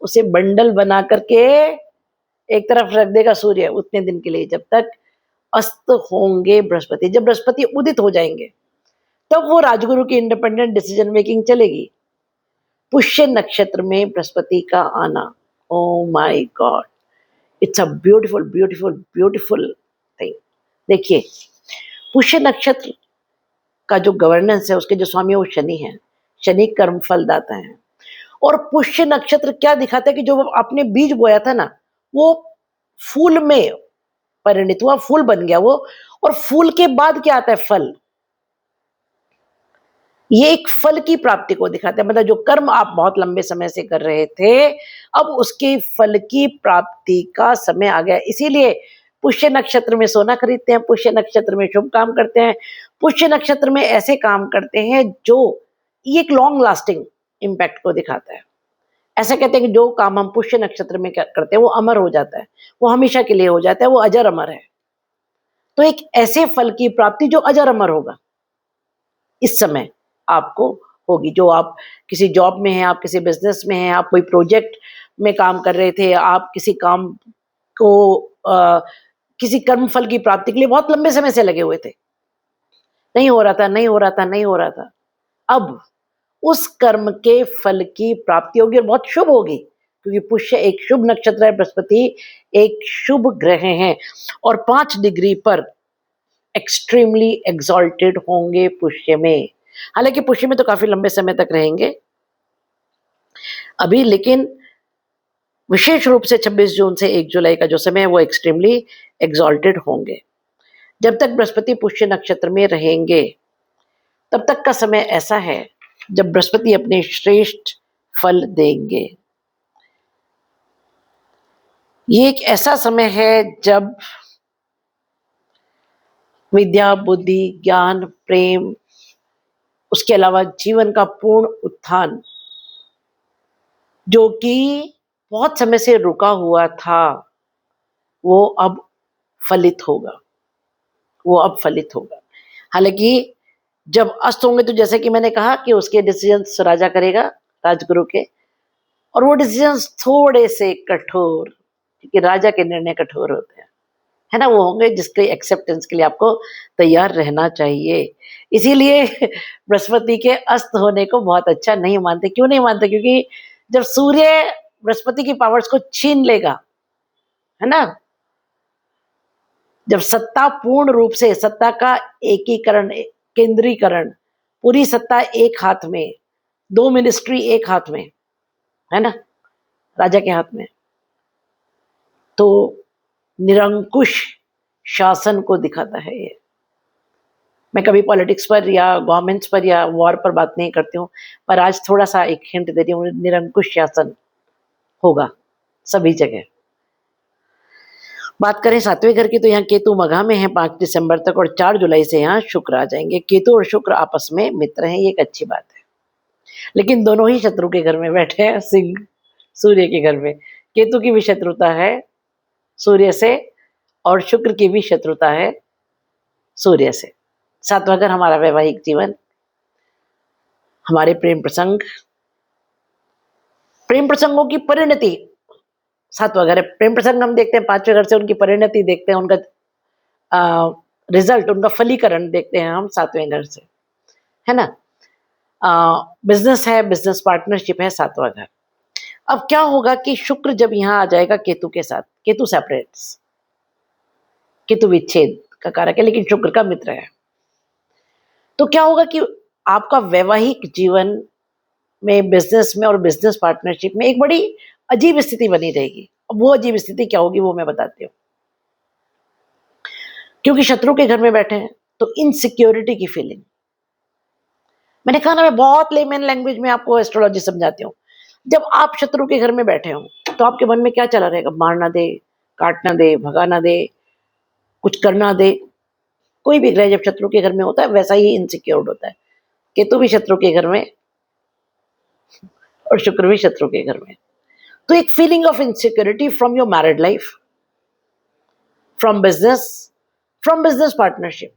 उसे बंडल बना करके एक तरफ रख देगा सूर्य उतने दिन के लिए, जब तक अस्त होंगे बृहस्पति। जब बृहस्पति उदित हो जाएंगे तब वो राजगुरु की इंडिपेंडेंट डिसीजन मेकिंग चलेगी। पुष्य नक्षत्र में बृहस्पति का आना, oh my God, it's a beautiful beautiful beautiful thing. देखिए, पुष्य नक्षत्र का जो गवर्नेंस है, उसके जो स्वामी है वो शनि है। शनि कर्म फलदाता है। और पुष्य नक्षत्र क्या दिखाता है कि जो आपने बीज बोया था ना, वो फूल में परिणित हुआ, फूल बन गया वो। और फूल के बाद क्या आता है, फल। ये एक फल की प्राप्ति को दिखाता है, मतलब जो कर्म आप बहुत लंबे समय से कर रहे थे, अब उसके फल की प्राप्ति का समय आ गया। इसीलिए पुष्य नक्षत्र में सोना खरीदते हैं, पुष्य नक्षत्र में शुभ काम करते हैं, पुष्य नक्षत्र में ऐसे काम करते हैं जो ये एक लॉन्ग लास्टिंग इम्पैक्ट को दिखाता है। ऐसा कहते हैं कि जो काम हम पुष्य नक्षत्र में करते हैं वो अमर हो जाता है, वो हमेशा के लिए हो जाता है, वो अजर अमर है। तो एक ऐसे फल की प्राप्ति जो अजर अमर होगा, इस समय आपको होगी। जो आप किसी जॉब में हैं, आप किसी बिजनेस में हैं, आप कोई प्रोजेक्ट में काम कर रहे थे, आप किसी काम को किसी कर्म फल की प्राप्ति के लिए बहुत लंबे समय से लगे हुए थे, नहीं हो रहा था, नहीं हो रहा था, नहीं हो रहा था, अब उस कर्म के फल की प्राप्ति होगी और बहुत शुभ होगी, क्योंकि पुष्य एक शुभ नक्षत्र है, बृहस्पति एक शुभ ग्रह हैं और 5 डिग्री पर एक्सट्रीमली एग्जॉल्टेड होंगे पुष्य में। हालांकि पुष्य में तो काफी लंबे समय तक रहेंगे अभी, लेकिन विशेष रूप से 26 जून से 1 जुलाई का जो समय है वो एक्सट्रीमली एग्जॉल्टेड होंगे। जब तक बृहस्पति पुष्य नक्षत्र में रहेंगे तब तक का समय ऐसा है जब बृहस्पति अपने श्रेष्ठ फल देंगे। ये एक ऐसा समय है जब विद्या, बुद्धि, ज्ञान, प्रेम, उसके अलावा जीवन का पूर्ण उत्थान, जो कि बहुत समय से रुका हुआ था, वो अब फलित होगा, वो अब फलित होगा। हालांकि जब अस्त होंगे तो जैसे कि मैंने कहा कि उसके डिसीजंस राजा करेगा, राजगुरु के, और वो डिसीजंस थोड़े से कठोर, क्योंकि राजा के निर्णय कठोर होते हैं, है ना, वो होंगे जिसके एक्सेप्टेंस के लिए आपको तैयार रहना चाहिए। इसीलिए बृहस्पति के अस्त होने को बहुत अच्छा नहीं मानते। क्यों नहीं मानते? क्योंकि जब सूर्य बृहस्पति की पावर्स को छीन लेगा, है ना, जब सत्ता पूर्ण रूप से, सत्ता का एकीकरण, केंद्रीकरण, पूरी सत्ता एक हाथ में, 2 मिनिस्ट्री एक हाथ में, है ना, राजा के हाथ में, तो निरंकुश शासन को दिखाता है ये। मैं कभी पॉलिटिक्स पर या गवर्नमेंट्स पर या वॉर पर बात नहीं करती हूँ, पर आज थोड़ा सा एक हिंट दे रही हूँ, निरंकुश शासन होगा सभी जगह। बात करें 7वें घर की, तो यहाँ केतु मघा में है 5 दिसंबर तक और 4 जुलाई से यहाँ शुक्र आ जाएंगे। केतु और शुक्र आपस में मित्र हैं, ये एक अच्छी बात है। लेकिन दोनों ही शत्रु के घर में बैठे हैं, सिंह सूर्य के घर में। केतु की भी शत्रुता है सूर्य से और शुक्र की भी शत्रुता है सूर्य से। 7वां घर हमारा वैवाहिक जीवन, हमारे प्रेम प्रसंग, प्रेम प्रसंगों की परिणति 7वां घर है। प्रेम प्रसंग हम देखते हैं 5वें घर से, उनकी परिणति देखते हैं, उनका रिजल्ट, उनका फलीकरण देखते हैं हम 7वें घर से, है ना। बिजनेस है, बिजनेस पार्टनरशिप है 7वां घर। अब क्या होगा कि शुक्र जब यहाँ आ जाएगा केतु के साथ, केतु सेपरेट्स, केतु विच्छेद का कारक है लेकिन शुक्र का मित्र है, तो क्या होगा कि आपका वैवाहिक जीवन में, बिजनेस में और बिजनेस पार्टनरशिप में एक बड़ी अजीब स्थिति बनी रहेगी। अब वो अजीब स्थिति क्या होगी वो मैं बताती हूँ। क्योंकि शत्रु के घर में बैठे हैं तो इनसिक्योरिटी की फीलिंग, मैंने कहा ना मैं बहुत लेमन लैंग्वेज में आपको एस्ट्रोलॉजी समझाती हूँ। जब आप शत्रु के घर में बैठे हो तो आपके मन में क्या चला रहेगा? मारना दे, काटना दे, भगाना दे, कुछ करना दे। कोई भी ग्रह जब शत्रु के घर में होता है वैसा ही इनसिक्योर्ड होता है। केतु भी शत्रु के घर में और शुक्र भी शत्रु के घर में। तो एक feeling of insecurity from your married life, from business partnership,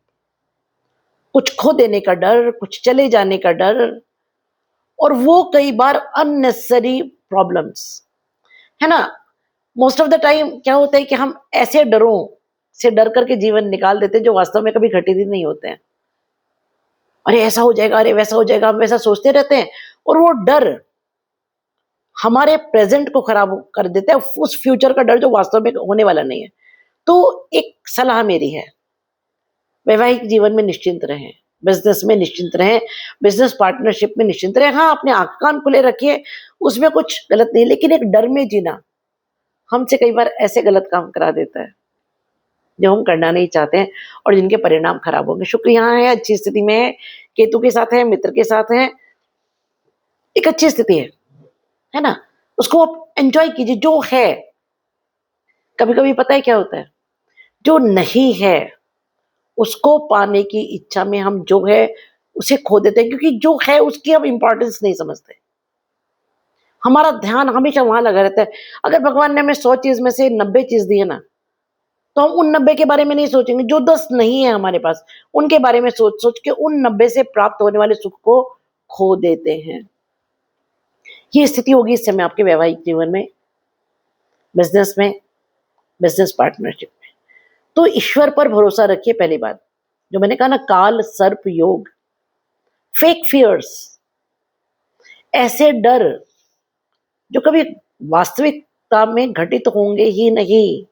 कुछ खो देने का डर, कुछ चले जाने का डर, और वो कई बार अननेसेसरी प्रॉब्लम्स, है ना। मोस्ट ऑफ द टाइम क्या होता है कि हम ऐसे डरों से डर करके जीवन निकाल देते हैं जो वास्तव में कभी घटित ही नहीं होते हैं। अरे ऐसा हो जाएगा, अरे वैसा हो जाएगा, हम वैसा सोचते रहते हैं, और वो डर हमारे प्रेजेंट को खराब कर देता है, उस फ्यूचर का डर जो वास्तव में होने वाला नहीं है। तो एक सलाह मेरी है, वैवाहिक जीवन में निश्चिंत रहें, बिजनेस में निश्चिंत रहें, बिजनेस पार्टनरशिप में निश्चिंत रहें। हाँ, अपने आंख कान खुले रखिए, उसमें कुछ गलत नहीं, लेकिन एक डर में जीना हमसे कई बार ऐसे गलत काम करा देता है जो हम करना नहीं चाहते हैं और जिनके परिणाम खराब होंगे। शुक्र यहाँ है, अच्छी स्थिति में है, केतु के साथ है, मित्र के साथ है, एक अच्छी स्थिति है ना। उसको आप एंजॉय कीजिए जो है। कभी कभी पता है क्या होता है, जो नहीं है उसको पाने की इच्छा में हम जो है उसे खो देते हैं, क्योंकि जो है उसकी हम इंपॉर्टेंस नहीं समझते। हमारा ध्यान हमेशा वहां लगा रहता है। अगर भगवान ने हमें 100 चीज में से 90 चीज दी है ना, तो हम उन 90 के बारे में नहीं सोचेंगे। जो 10 नहीं है हमारे पास, उनके बारे में सोच सोच के उन 90 से प्राप्त होने वाले सुख को खो देते हैं। ये स्थिति होगी इस समय आपके वैवाहिक जीवन में, बिजनेस में, बिजनेस पार्टनरशिप में। तो ईश्वर पर भरोसा रखिए। पहली बात जो मैंने कहा ना, काल सर्प योग, फेक फियर्स, ऐसे डर जो कभी वास्तविकता में घटित होंगे ही नहीं,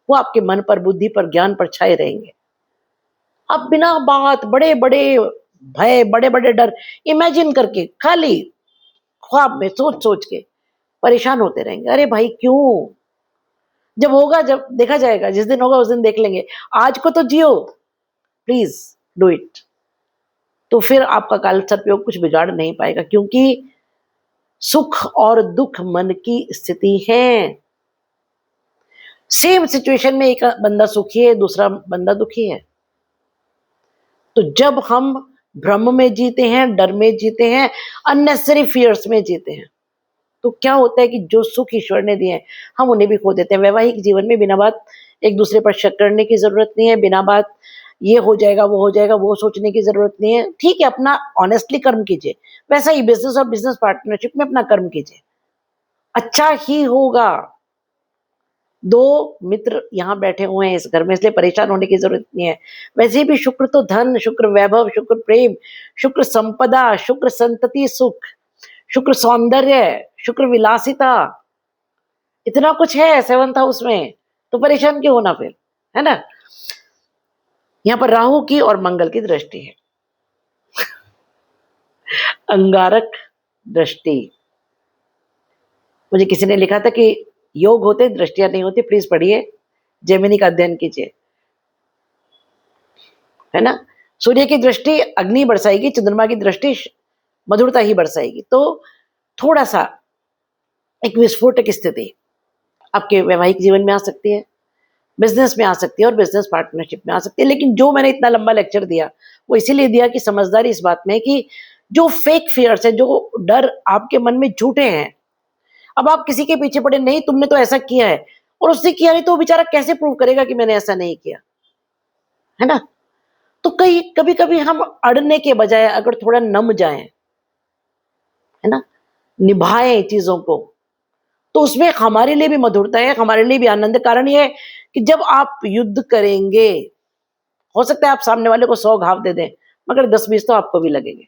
वो आपके मन पर, बुद्धि पर, ज्ञान पर छाए रहेंगे। आप बिना बात बड़े बड़े भय, बड़े बड़े डर इमेजिन करके, खाली ख्वाब में सोच सोच के परेशान होते रहेंगे। अरे भाई क्यों? जब होगा, जब देखा जाएगा, जिस दिन होगा उस दिन देख लेंगे। आज को तो जियो, प्लीज डू इट। तो फिर आपका काल सर्पयोग कुछ बिगाड़ नहीं पाएगा, क्योंकि सुख और दुख मन की स्थिति है। सेम सिचुएशन में एक बंदा सुखी है, दूसरा बंदा दुखी है। तो जब हम भ्रम में जीते हैं, डर में जीते हैं, अननेसेसरी फियर्स में जीते हैं, तो क्या होता है कि जो सुख ईश्वर ने दिए हैं हम उन्हें भी खो देते हैं। वैवाहिक जीवन में बिना बात एक दूसरे पर शक करने की जरूरत नहीं है, बिना बात ये हो जाएगा वो हो जाएगा वो सोचने की जरूरत नहीं है। ठीक है, अपना ऑनेस्टली कर्म कीजिए, वैसा ही बिजनेस और बिजनेस पार्टनरशिप में अपना कर्म कीजिए, अच्छा ही होगा। दो मित्र यहाँ बैठे हुए हैं इस घर में, इसलिए परेशान होने की जरूरत नहीं है। वैसे भी शुक्र तो धन, शुक्र वैभव, शुक्र प्रेम, शुक्र संपदा, शुक्र संतति सुख, शुक्र सौंदर्य, शुक्र विलासिता, इतना कुछ है 7th हाउस में। तो परेशान क्यों होना फिर, है ना। यहाँ पर राहु की और मंगल की दृष्टि है, अंगारक दृष्टि। मुझे किसी ने लिखा था कि योग होते दृष्टियां नहीं होती, प्लीज पढ़िए, जेमिनी का अध्ययन कीजिए, है ना। सूर्य की दृष्टि अग्नि बरसाएगी, चंद्रमा की दृष्टि मधुरता ही बरसाएगी। तो थोड़ा सा एक विस्फोटक स्थिति आपके वैवाहिक जीवन में आ सकती है, बिजनेस में आ सकती है और बिजनेस पार्टनरशिप में आ सकती है। लेकिन जो मैंने इतना लंबा लेक्चर दिया वो इसीलिए दिया कि समझदारी इस बात में है कि जो फेक फियर्स है, जो डर आपके मन में झूठे हैं, अब आप किसी के पीछे पड़े, नहीं तुमने तो ऐसा किया है, और उसने किया नहीं तो वो बेचारा कैसे प्रूव करेगा कि मैंने ऐसा नहीं किया, है ना। तो कभी कभी हम अड़ने के बजाय अगर थोड़ा नम जाएं, है ना, निभाएं चीजों को, तो उसमें हमारे लिए भी मधुरता है, हमारे लिए भी आनंद है। कारण ये है कि जब आप युद्ध करेंगे, हो सकता है आप सामने वाले को 100 घाव दे दें, मगर 10-20 तो आपको भी लगेंगे।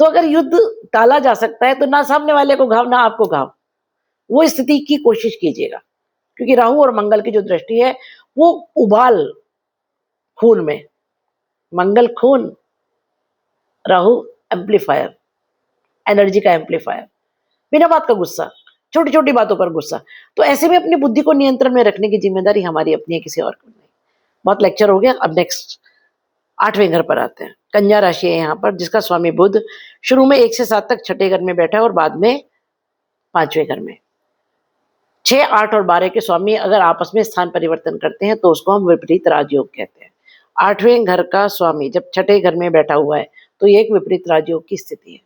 तो अगर युद्ध टाला जा सकता है तो ना सामने वाले को घाव ना आपको घाव, वो स्थिति की कोशिश कीजिएगा। क्योंकि राहु और मंगल की जो दृष्टि है वो उबाल खून में, मंगल खून राहु एम्पलीफायर, एनर्जी का एम्पलीफायर, बिना बात का गुस्सा, छोटी छोटी बातों पर गुस्सा। तो ऐसे में अपनी बुद्धि को नियंत्रण में रखने की जिम्मेदारी हमारी अपनी है, किसी और की नहीं। बहुत लेक्चर हो गया, अब नेक्स्ट 8वें घर पर आते हैं। कन्या राशि है यहाँ पर, जिसका स्वामी बुध शुरू में 1 से 7 तक छठे घर में बैठा है और बाद में 5वें घर में। 6, 8 और 12 के स्वामी अगर आपस में स्थान परिवर्तन करते हैं तो उसको हम विपरीत राजयोग कहते हैं। 8वें घर का स्वामी जब छठे घर में बैठा हुआ है तो ये एक विपरीत राजयोग की स्थिति है।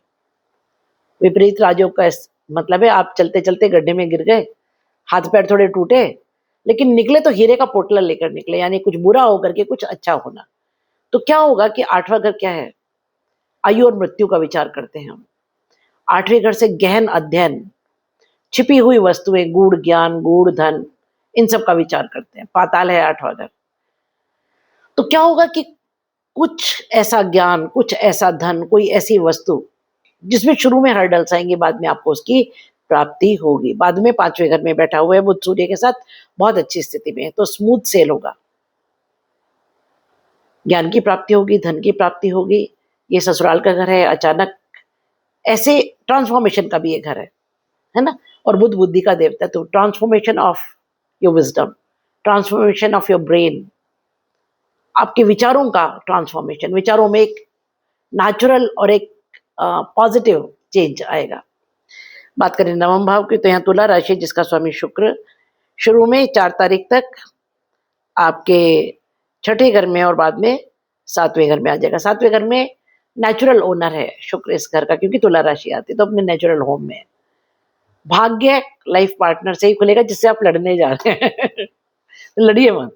विपरीत राजयोग का मतलब है आप चलते चलते गड्ढे में गिर गए, हाथ पैर थोड़े टूटे, लेकिन निकले तो हीरे का पोटला लेकर निकले, यानी कुछ बुरा होकर के कुछ अच्छा होना। तो क्या होगा कि 8वां घर क्या है? आयु और मृत्यु का विचार करते हैं हम। 8वें घर से गहन अध्ययन, छिपी हुई वस्तुएं, गूढ़ ज्ञान, गूढ़ धन, इन सब का विचार करते हैं। पाताल है 8वां घर। तो क्या होगा कि कुछ ऐसा ज्ञान, कुछ ऐसा धन, कोई ऐसी वस्तु जिसमें शुरू में हर्डल्स आएंगे, बाद में आपको उसकी प्राप्ति होगी। बाद में 5वें घर में बैठा हुआ है बुध सूर्य के साथ, बहुत अच्छी स्थिति में है, तो स्मूथ सेल होगा। ज्ञान की प्राप्ति होगी, धन की प्राप्ति होगी। ये ससुराल का घर है, अचानक ऐसे ट्रांसफॉर्मेशन का भी ये घर है ना। और बुध बुद्धि का देवता है, तो transformation of your wisdom, transformation of your brain, आपके विचारों का ट्रांसफॉर्मेशन, विचारों में एक नेचुरल और एक पॉजिटिव चेंज आएगा। बात करें नवम भाव की, तो यहाँ तुला राशि जिसका स्वामी शुक्र शुरू में 4 तारीख तक आपके छठे घर में और बाद में 7वें घर में आ जाएगा। 7वें घर में नेचुरल ओनर है शुक्र इस घर का, क्योंकि तुला राशि आती है तो अपने नेचुरल होम में। भाग्य लाइफ पार्टनर से ही खुलेगा जिससे आप लड़ने जा रहे हैं तो लड़िए मत।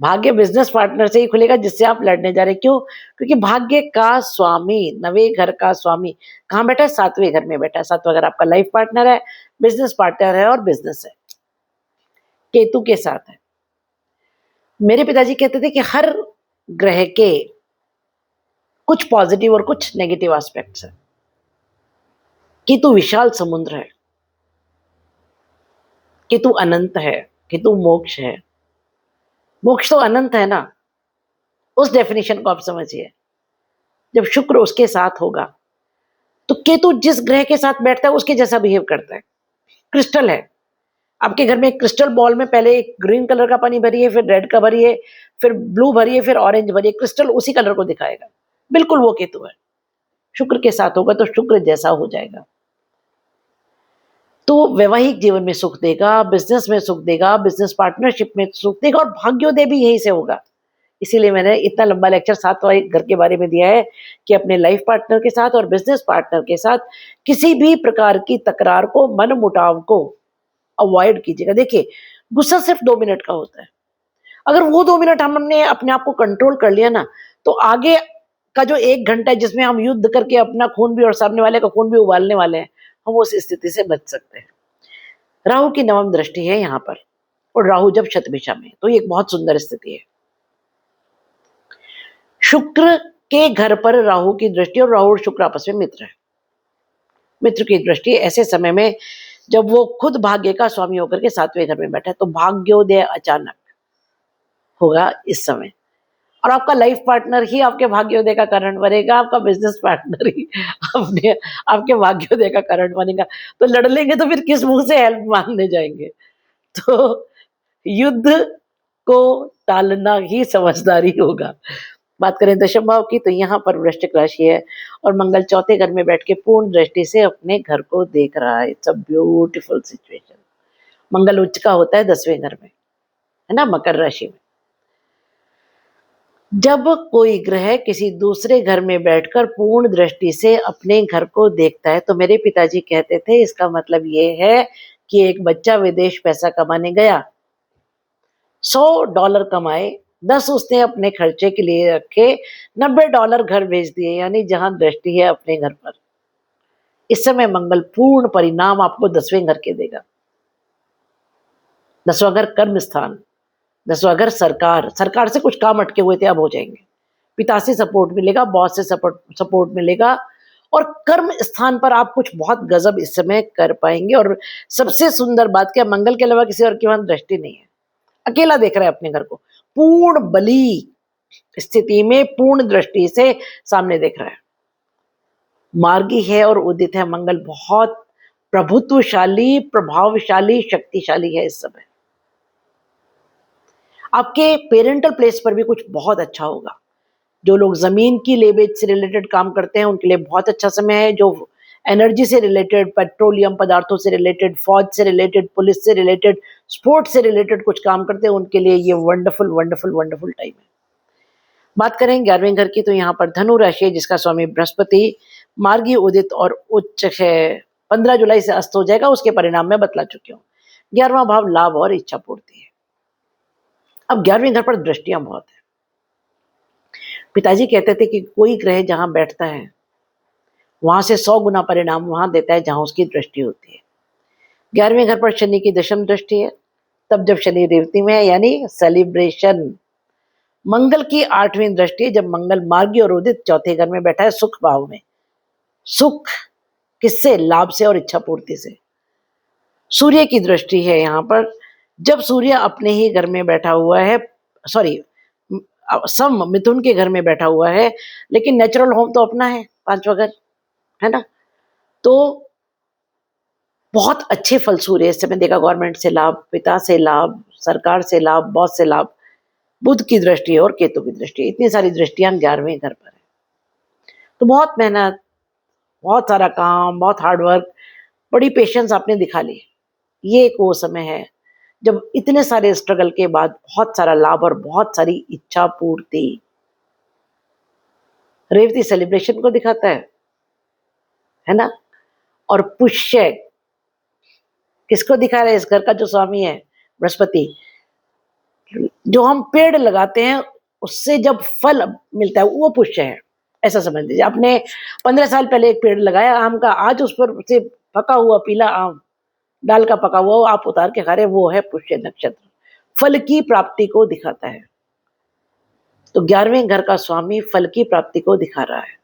भाग्य बिजनेस पार्टनर से ही खुलेगा जिससे आप लड़ने जा रहे हैं। क्यों? क्योंकि भाग्य का स्वामी, 9वें घर का स्वामी कहाँ बैठा है? 7वें घर में बैठा है। 7वां घर आपका लाइफ पार्टनर है, बिजनेस पार्टनर है और बिजनेस है, केतु के साथ है। मेरे पिताजी कहते थे कि हर ग्रह के कुछ पॉजिटिव और कुछ नेगेटिव एस्पेक्ट्स है। केतु विशाल समुद्र है, केतु अनंत है, केतु मोक्ष है। मोक्ष तो अनंत है ना, उस डेफिनेशन को आप समझिए। जब शुक्र उसके साथ होगा तो केतु जिस ग्रह के साथ बैठता है उसके जैसा बिहेव करता है। क्रिस्टल है, आपके घर में एक क्रिस्टल बॉल में पहले एक ग्रीन कलर का पानी भरिए, फिर रेड का भरिए, फिर ब्लू भरिए, फिर ऑरेंज भरिए, क्रिस्टल उसी कलर को दिखाएगा। बिल्कुल वो केतु है। शुक्र के साथ होगा तो शुक्र जैसा हो जाएगा, तो वैवाहिक जीवन में सुख देगा, बिजनेस में सुख देगा, बिजनेस पार्टनरशिप में सुख देगा, और भाग्योदय भी यहीं से होगा। इसीलिए मैंने इतना लंबा लेक्चर 7वां घर के बारे में दिया है कि अपने लाइफ पार्टनर के साथ और बिजनेस पार्टनर के साथ किसी भी प्रकार की तकरार को, मन मुटाव को अवॉइड कीजिएगा। देखिए, गुस्सा सिर्फ 2 मिनट का होता है। अगर वो 2 मिनट हमने अपने आप को कंट्रोल कर लिया ना, तो आगे का जो 1 घंटा है जिसमें हम युद्ध करके अपना खून भी और सामने वाले का खून भी उबालने वाले हैं, हम उस स्थिति से बच सकते हैं। राहु की 9वीं दृष्टि है यहाँ पर, और राहु जब शतभिषा में, तो ये एक बहुत सुंदर स्थिति है। शुक्र के घर पर राहु की दृष्टि, और राहु और शुक्र आपस में मित्र है। मित्र की दृष्टि ऐसे समय में जब वो खुद भाग्य का स्वामी होकर के 7वें घर में बैठा है, तो भाग्योदय अचानक होगा इस समय, और आपका लाइफ पार्टनर ही आपके भाग्योदय का कारण बनेगा, आपका बिजनेस पार्टनर ही अपने आपके भाग्योदय का कारण बनेगा। तो लड़ लेंगे तो फिर किस मुंह से हेल्प मांगने जाएंगे? तो युद्ध को टालना ही समझदारी होगा। बात करें दशम भाव की, तो यहाँ पर वृश्चिक राशि है और मंगल चौथे घर में बैठ के पूर्ण दृष्टि से अपने घर को देख रहा है। It's a beautiful situation. Mangal उच्च का होता है 10वें घर में, है ना, मकर राशि में। जब कोई ग्रह किसी दूसरे घर में बैठकर पूर्ण दृष्टि से अपने घर को देखता है, तो मेरे पिताजी कहते थे इसका मतलब ये है कि एक बच्चा विदेश पैसा कमाने गया, $100 कमाए, 10 उसने अपने खर्चे के लिए रखे, $90 घर भेज दिए, यानी जहां दृष्टि है अपने घर पर। इस समय मंगल पूर्ण परिणाम आपको 10वें घर के देगा। 10वां घर कर्म स्थान, 10वां घर सरकार से कुछ काम अटके हुए थे, अब हो जाएंगे। पिता से सपोर्ट मिलेगा, बॉस से सपोर्ट मिलेगा, और कर्म स्थान पर आप कुछ बहुत गजब इस समय कर पाएंगे। और सबसे सुंदर बात क्या, मंगल के अलावा किसी और की वहां दृष्टि नहीं है, अकेला देख रहा है अपने घर को, पूर्ण बली स्थिति में पूर्ण दृष्टि से सामने देख रहा है। मार्गी है और उदित है मंगल, बहुत प्रभुत्वशाली, प्रभावशाली, शक्तिशाली है इस समय। आपके पेरेंटल प्लेस पर भी कुछ बहुत अच्छा होगा। जो लोग जमीन की लेवेज से रिलेटेड काम करते हैं उनके लिए बहुत अच्छा समय है। जो एनर्जी से रिलेटेड, पेट्रोलियम पदार्थों से रिलेटेड, फौज से रिलेटेड, पुलिस से रिलेटेड, स्पोर्ट्स से रिलेटेड कुछ काम करते हैं उनके लिए ये वंडरफुल वंडरफुल वंडरफुल टाइम है। बात करें 11वें घर की, तो यहाँ पर धनु राशि है जिसका स्वामी बृहस्पति मार्गी उदित और उच्च है। 15 जुलाई से अस्त हो जाएगा, उसके परिणाम में बतला चुकी हूँ। 11वां भाव लाभ और इच्छा पूर्ति है। अब 11वें घर पर दृष्टियां बहुत है। पिताजी कहते थे कि कोई ग्रह जहां बैठता है वहां से 100 गुना परिणाम वहां देता है जहां उसकी दृष्टि होती है। 11वें घर पर शनि की दशम दृष्टि है, तब जब शनि रेवती में है, यानी सेलिब्रेशन। मंगल की 8वीं दृष्टि है, जब मंगल मार्गी और उदित चौथे घर में बैठा है, सुख भाव में। सुख किससे? लाभ से और इच्छा पूर्ति से। सूर्य की दृष्टि है यहाँ पर, जब सूर्य अपने ही घर में बैठा हुआ है, सॉरी सम मिथुन के घर में बैठा हुआ है, लेकिन नेचुरल होम तो अपना है, 5वां घर है ना। तो बहुत अच्छे फल सूर्य इस समय देगा। गवर्नमेंट से लाभ, पिता से लाभ, सरकार से लाभ, बॉस से लाभ। बुध की दृष्टि और केतु की दृष्टि, इतनी सारी दृष्टियां 11वें घर पर है। तो बहुत मेहनत, बहुत सारा काम, बहुत हार्डवर्क, बड़ी पेशेंस आपने दिखा ली। ये एक वो समय है जब इतने सारे स्ट्रगल के बाद बहुत सारा लाभ और बहुत सारी इच्छा पूर्ति। रेवती सेलिब्रेशन को दिखाता है ना। और पुष्य किसको दिखा रहा है? इस घर का जो स्वामी है बृहस्पति। जो हम पेड़ लगाते हैं उससे जब फल मिलता है वो पुष्य है, ऐसा समझ लीजिए। आपने 15 साल पहले एक पेड़ लगाया आम का, आज उस पर से पका हुआ पीला आम, डाल का पका हुआ आप उतार के खा रहे, वो है पुष्य नक्षत्र। फल की प्राप्ति को दिखाता है। तो 11वें घर का स्वामी फल की प्राप्ति को दिखा रहा है।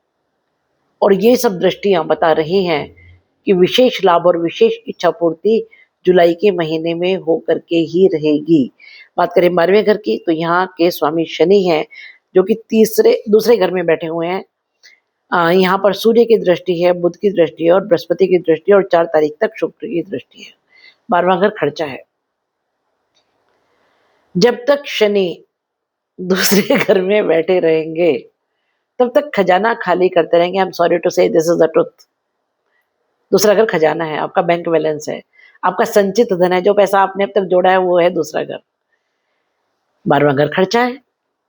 और ये सब दृष्टियां बता रही हैं कि विशेष लाभ और विशेष इच्छा पूर्ति जुलाई के महीने में होकर के ही रहेगी। बात करें 12वें घर की, तो यहाँ के स्वामी शनि हैं जो कि दूसरे घर में बैठे हुए हैं। यहाँ पर सूर्य की दृष्टि है, बुध की दृष्टि है और बृहस्पति की दृष्टि है और 4 तारीख तक शुक्र की दृष्टि है। 12वां घर खर्चा है। जब तक शनि दूसरे घर में बैठे रहेंगे तब तक खजाना खाली करते रहेंगे। आई एम सॉरी टू से, दिस इज द ट्रुथ। दूसरा घर खजाना है, आपका बैंक बैलेंस है, आपका संचित धन है, जो पैसा आपने अब तक जोड़ा है वो है दूसरा घर। 12वां घर खर्चा है।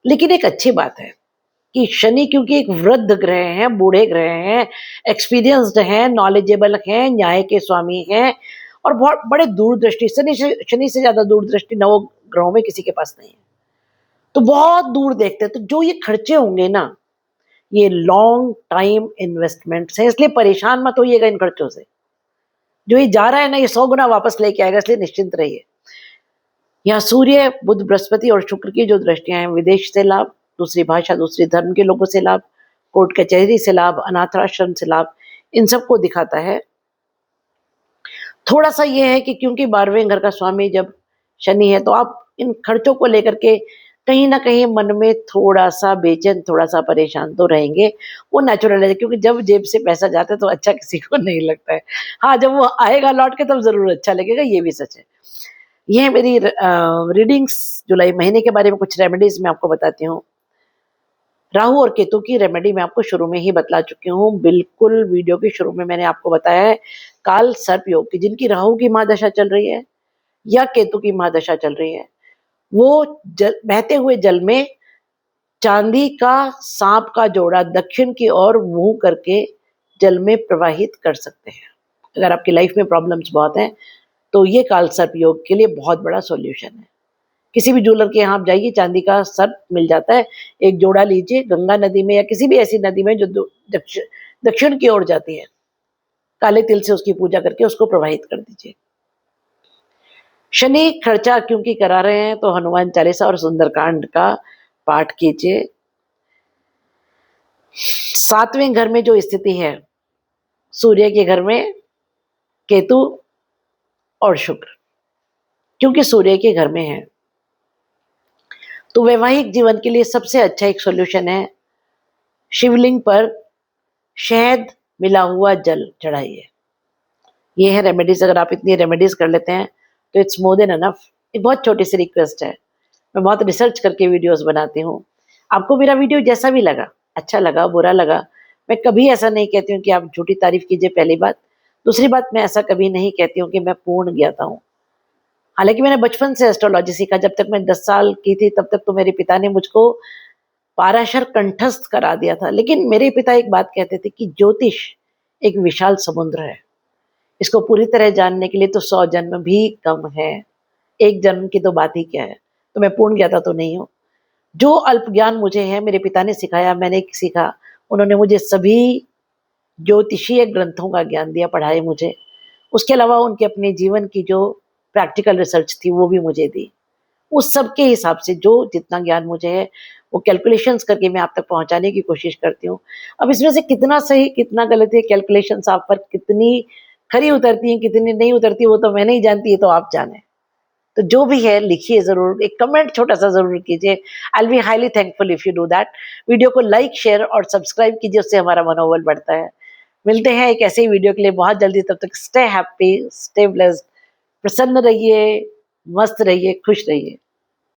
लेकिन एक अच्छी बात है कि शनि क्योंकि एक वृद्ध ग्रह है, बूढ़े ग्रह हैं, एक्सपीरियंस्ड हैं, नॉलेजेबल हैं, न्याय के स्वामी हैं और बहुत बड़े दूरदृष्टि, शनि से ज्यादा दूरदृष्टि नौ ग्रहों में किसी के पास नहीं है। तो बहुत दूर देखते हैं। तो जो ये खर्चे होंगे ना, ये लॉन्ग टाइम इन्वेस्टमेंट्स हैं, इसलिए परेशान मत होइएगा इन खर्चों से। जो ये जा रहा है ना, ये 100 गुना वापस लेके आएगा, इसलिए निश्चिंत रहिए। यहाँ सूर्य, बुध, बृहस्पति और शुक्र की जो दृष्टियां हैं, विदेश से लाभ, दूसरी भाषा, दूसरी धर्म के लोगों से लाभ, कोर्ट कचहरी से लाभ, अनाथाश्रम से लाभ, इन सबको दिखाता है। थोड़ा सा ये है कि क्योंकि 12वें घर का स्वामी जब शनि है, तो आप इन खर्चों को लेकर के कहीं ना कहीं मन में थोड़ा सा बेचैन, थोड़ा सा परेशान तो रहेंगे। वो नेचुरल है, क्योंकि जब जेब से पैसा जाता है तो अच्छा किसी को नहीं लगता है। हाँ, जब वो आएगा लौट के तब जरूर अच्छा लगेगा, ये भी सच है। ये है मेरी रीडिंग्स जुलाई महीने के बारे में। कुछ रेमेडीज मैं आपको बताती हूँ। राहु और केतु की रेमेडी मैं आपको शुरू में ही बतला चुकी हूँ, बिल्कुल वीडियो के शुरू में मैंने आपको बताया है। काल सर्प योग की, जिनकी राहु की महादशा चल रही है या केतु की महादशा चल रही है, वो बहते हुए जल में चांदी का सांप का जोड़ा दक्षिण की ओर मुंह करके जल में प्रवाहित कर सकते हैं। अगर आपकी लाइफ में प्रॉब्लम्स बहुत हैं तो ये काल सर्प योग के लिए बहुत बड़ा सॉल्यूशन है। किसी भी ज्वेलर के यहाँ आप जाइए, चांदी का सर्प मिल जाता है, एक जोड़ा लीजिए, गंगा नदी में या किसी भी ऐसी नदी में जो दक्षिण की ओर जाती है, काले तिल से उसकी पूजा करके उसको प्रवाहित कर दीजिए। शनि खर्चा क्योंकि करा रहे हैं तो हनुमान चालीसा और सुंदरकांड का पाठ कीजिए। 7वें घर में जो स्थिति है, सूर्य के घर में केतु और शुक्र, क्योंकि सूर्य के घर में है तो वैवाहिक जीवन के लिए सबसे अच्छा एक सॉल्यूशन है, शिवलिंग पर शहद मिला हुआ जल चढ़ाइए। ये है रेमेडीज। अगर आप इतनी रेमेडीज कर लेते हैं तो इट्स मोर देन एनफ। एक बहुत छोटी सी रिक्वेस्ट है, मैं बहुत रिसर्च करके वीडियोस बनाती हूँ। आपको मेरा वीडियो जैसा भी लगा, अच्छा लगा, बुरा लगा, मैं कभी ऐसा नहीं कहती हूँ कि आप झूठी तारीफ कीजिए, पहली बात। दूसरी बात, मैं ऐसा कभी नहीं कहती हूँ कि मैं पूर्ण ज्ञाता हूँ। हालांकि मैंने बचपन से एस्ट्रोलॉजी सीखा। जब तक मैं 10 साल की थी तब तक तो मेरे पिता ने मुझको पाराशर कंठस्थ करा दिया था। लेकिन मेरे पिता एक बात कहते थे कि ज्योतिष एक विशाल समुद्र है, इसको पूरी तरह जानने के लिए तो 100 जन्म भी कम है, एक जन्म की तो बात ही क्या है। तो मैं पूर्ण ज्ञाता तो नहीं हूँ। जो अल्प ज्ञान मुझे है मेरे पिता ने सिखाया, मैंने सीखा। उन्होंने मुझे सभी ज्योतिषीय ग्रंथों का ज्ञान दिया, पढ़ाए मुझे। उसके अलावा उनके अपने जीवन की जो प्रैक्टिकल रिसर्च थी वो भी मुझे दी। उस सब के हिसाब से जो जितना ज्ञान मुझे है वो कैलकुलेशंस करके मैं आप तक पहुंचाने की कोशिश करती हूँ। अब इसमें से कितना सही कितना गलत है, कैलकुलेशंस आप पर कितनी खरी उतरती हैं कितनी नहीं उतरती, वो तो मैं नहीं जानती, ये तो आप जाने। तो जो भी है लिखिए ज़रूर, एक कमेंट छोटा-सा ज़रूर कीजिए। I will be highly thankful if you do that. Video को लाइक, शेयर और सब्सक्राइब कीजिए, उससे हमारा मनोबल बढ़ता है। मिलते हैं एक ऐसे ही वीडियो के लिए बहुत जल्दी, तब तक स्टे हैप्पी, स्टे ब्लेस्ड, प्रसन्न रहिए, मस्त रहिए, खुश रहिए।